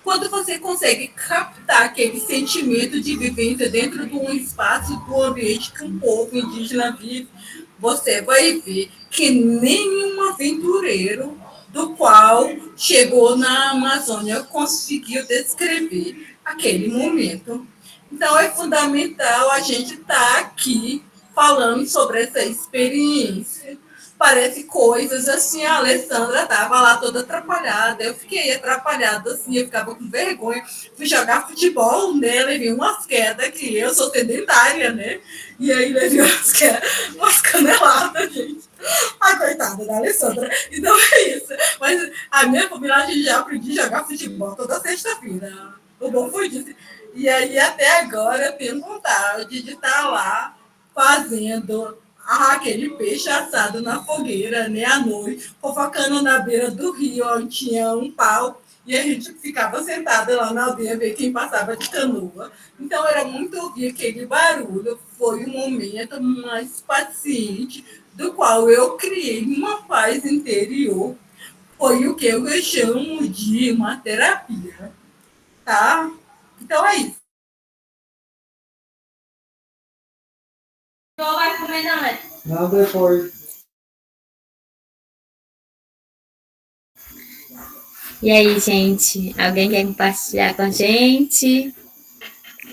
Quando você consegue captar aquele sentimento de vivência dentro de um espaço, do ambiente que um povo indígena vive, você vai ver que nenhum aventureiro do qual chegou na Amazônia conseguiu descrever aquele momento. Então, é fundamental a gente estar aqui falando sobre essa experiência. Parece coisas assim, a Alessandra estava lá toda atrapalhada, eu fiquei atrapalhada assim, eu ficava com vergonha, fui jogar futebol, né, levei umas quedas, que eu sou sedentária, né, e aí levei umas caneladas, gente. Ai, coitada da Alessandra. Então é isso. Mas a minha família, a gente já aprendi a jogar futebol toda sexta-feira. O bom foi disso. E aí, até agora, eu tenho vontade de estar lá fazendo aquele peixe assado na fogueira, né, à noite, fofocando na beira do rio, onde tinha um pau e a gente ficava sentada lá na aldeia ver quem passava de canoa. Então era muito ouvir aquele barulho. Foi um momento mais paciente, do qual eu criei uma paz interior. Foi o que eu chamo de uma terapia, tá? Então é isso. Não vai comer, não, né? Não, depois. E aí, gente? Alguém quer compartilhar com a gente?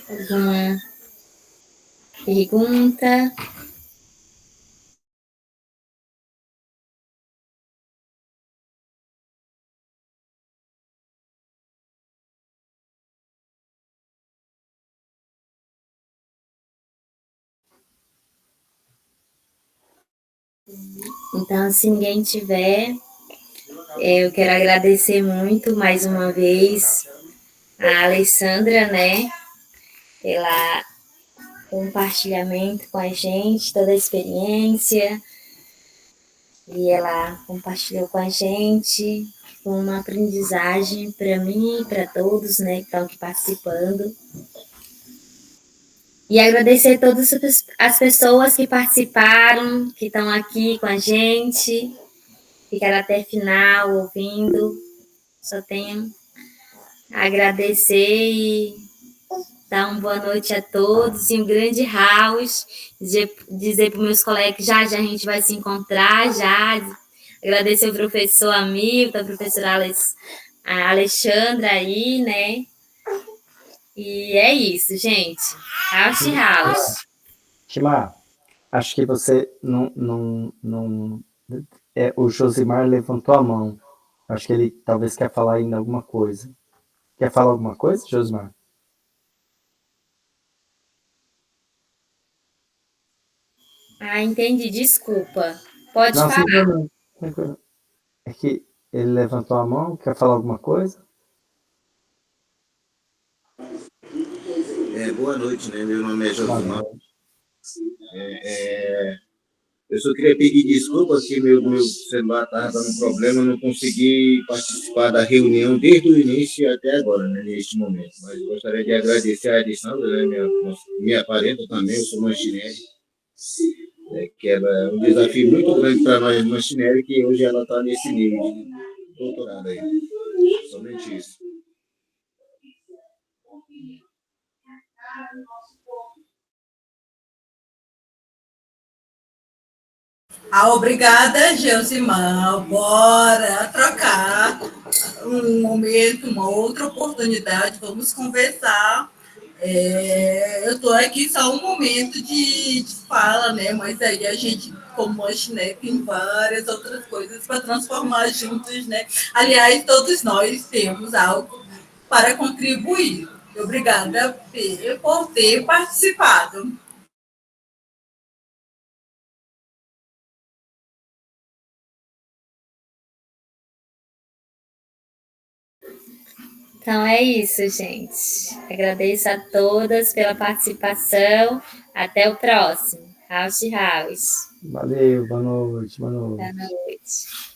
Alguma pergunta? Então, se ninguém tiver, eu quero agradecer muito mais uma vez a Alessandra, né, pela compartilhamento com a gente, toda a experiência, e ela compartilhou com a gente, com uma aprendizagem para mim e para todos, né, que estão aqui participando. E agradecer a todas as pessoas que participaram, que estão aqui com a gente, ficaram até o final ouvindo. Só tenho a agradecer e dar uma boa noite a todos e um grande house. Dizer para os meus colegas que já a gente vai se encontrar, já. Agradecer ao professor Hamilton, a professora a Alexandra aí, né? E é isso, gente. House. Timar, acho que você o Josimar levantou a mão. Acho que ele talvez quer falar ainda alguma coisa. Quer falar alguma coisa, Josimar? Entendi. Desculpa. Pode Não, sem falar. problema. É que ele levantou a mão, quer falar alguma coisa? Boa noite, né? Meu nome é Josimar. Eu só queria pedir desculpas que meu celular estava dando problema, eu não consegui participar da reunião desde o início até agora, né, neste momento. Mas gostaria de agradecer a Alessandra, né, minha parenta também, eu sou Manchinelli, que é um desafio muito grande para nós, Manchinelli, que hoje ela está nesse nível de doutorado aí. Somente isso. Obrigada, Geusimar. Bora trocar um momento, uma outra oportunidade, vamos conversar. Eu estou aqui só um momento de fala, né? Mas aí a gente, como Manchine, tem várias outras coisas para transformar juntos, né? Aliás, todos nós temos algo para contribuir. Obrigada por ter participado. Então é isso, gente. Agradeço a todas pela participação. Até o próximo. House. Valeu, boa noite. Boa noite.